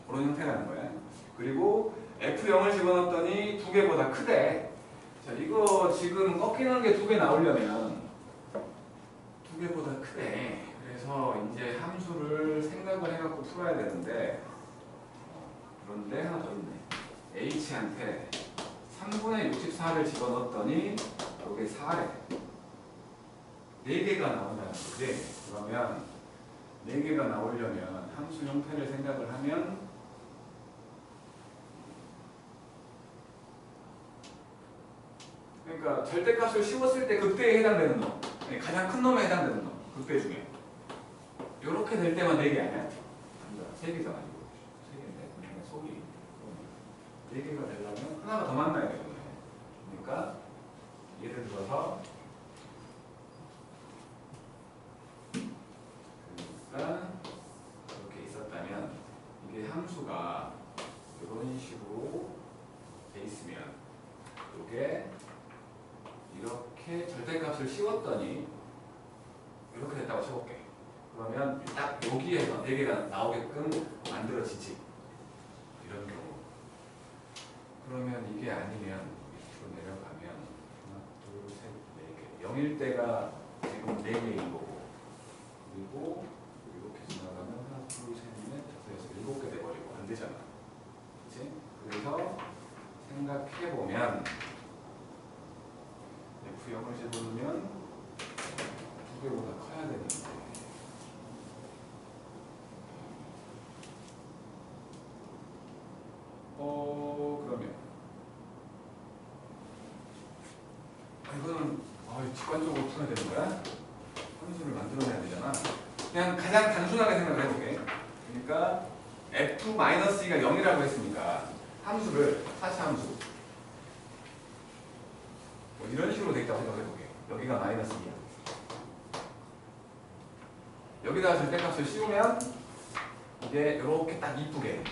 그런 형태라는 거야. 그리고 F0을 집어넣었더니 2개보다 크대. 자, 이거 지금 꺾이는 게 2개 나오려면 2개보다 크대. 그래서 이제 함수를 생각을 해갖고 풀어야 되는데, 그런데 하나 더 있네. H한테 3분의 64를 집어넣었더니 여기 4래. 4개가 나온다는 거지. 그러면 4개가 나오려면 함수 형태를 생각을 하면 그러니까 절대값을 씌웠을 때 극대에 해당되는 놈, 가장 큰 놈에 해당되는 놈, 극대 중에 이렇게 될 때만 4개 아니야? 3개가 아니고 3개인데 그냥 속이 4개가 되려면 하나가 더 만나야 되거든요. 그러니까 예를 들어서 이렇게 있었다면 이게 함수가 이런 식으로 돼 있으면 이게 이렇게 절대값을 씌웠더니 이렇게 됐다고 쳐볼게. 그러면 딱 여기에서 4개가 나오게끔 만들어지지. 이런 경우. 그러면 이게 아니면 밑으로 내려가면 하나, 둘, 셋, 4개. 0일 때가 지금 4개인 거고, 그리고 이렇게 지나가면 하나, 둘, 셋, 넷, 다섯, 여섯, 7개 돼버리고 안 되잖아. 그치? 그래서 생각해보면 F0을 집어넣으면 2개보다 커야 되는데 그러면 이거는 직관적으로 풀어야 되는 거야? 함수를 만들어내야 되잖아. 그냥 가장 단순하게 생각을 해볼게. 그러니까 F-2가 0이라고 했으니까 함수를 4차 함수 뭐 이런 식으로 돼 있다고 생각해볼게. 여기가 마이너스 2야. 여기다가 절대값을 씌우면 이게 이렇게 딱 이쁘게,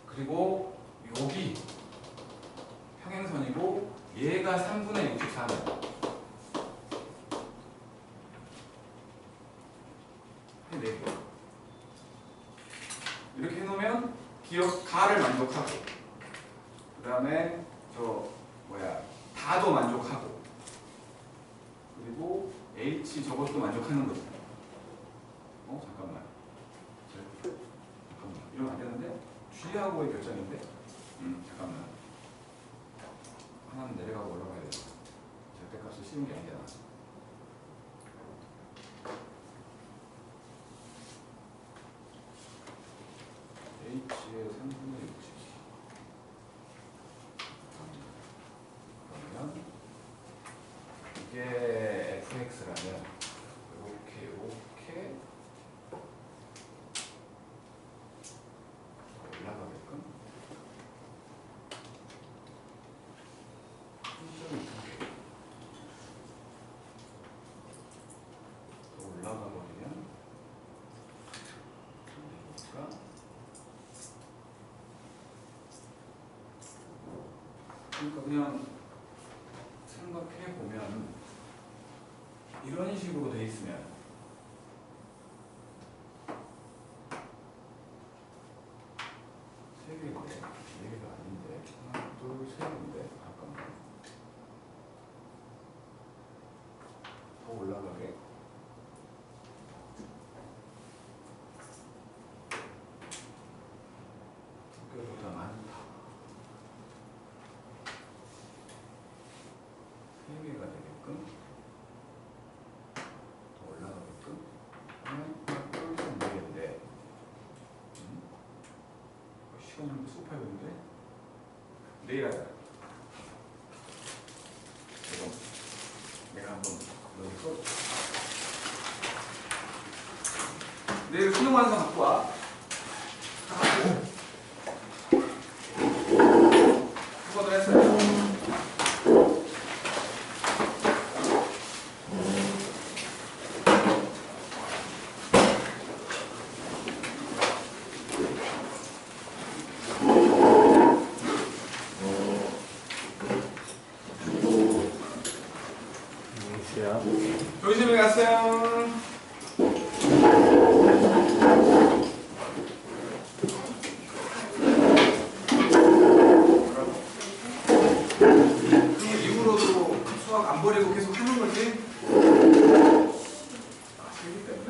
그리고 여기 평행선이고 얘가 3분의 64면 이렇게 해놓으면 기억 가를 만족하고, 그 다음에 다도 만족하고, 그리고 H 저것도 만족하는 거죠. 잠깐만. 이러면 안 되는데? G하고의 결정인데? 잠깐만. 하나는 내려가고 올라가야 돼. 절대값을 씌운 게 아니잖아. H의 3분의 60. 그러면 그냥 생각해 보면 이런 식으로 돼 있으면 세 개인데, 네 개가 아닌데, 하나, 둘, 셋인데, 잠깐만. 더 올라가게. 두 개보다 많다. 세 개가 되게끔, 더 올라가게끔. 하나, 둘, 셋, 네 개인데. 시간이 좀 쏙파였는데 내일 하자. 이거 내가 한번 여기 써. 내일 수능 완성 갖고 와. 수고들 했어요. 조심히 가세요. 그 이후로도 수학 안 버리고 계속 하는 거지? 시기 때문에.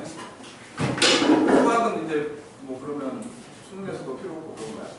수학은 이제 뭐 그러면 수능에서도 필요 없고 그런 거야.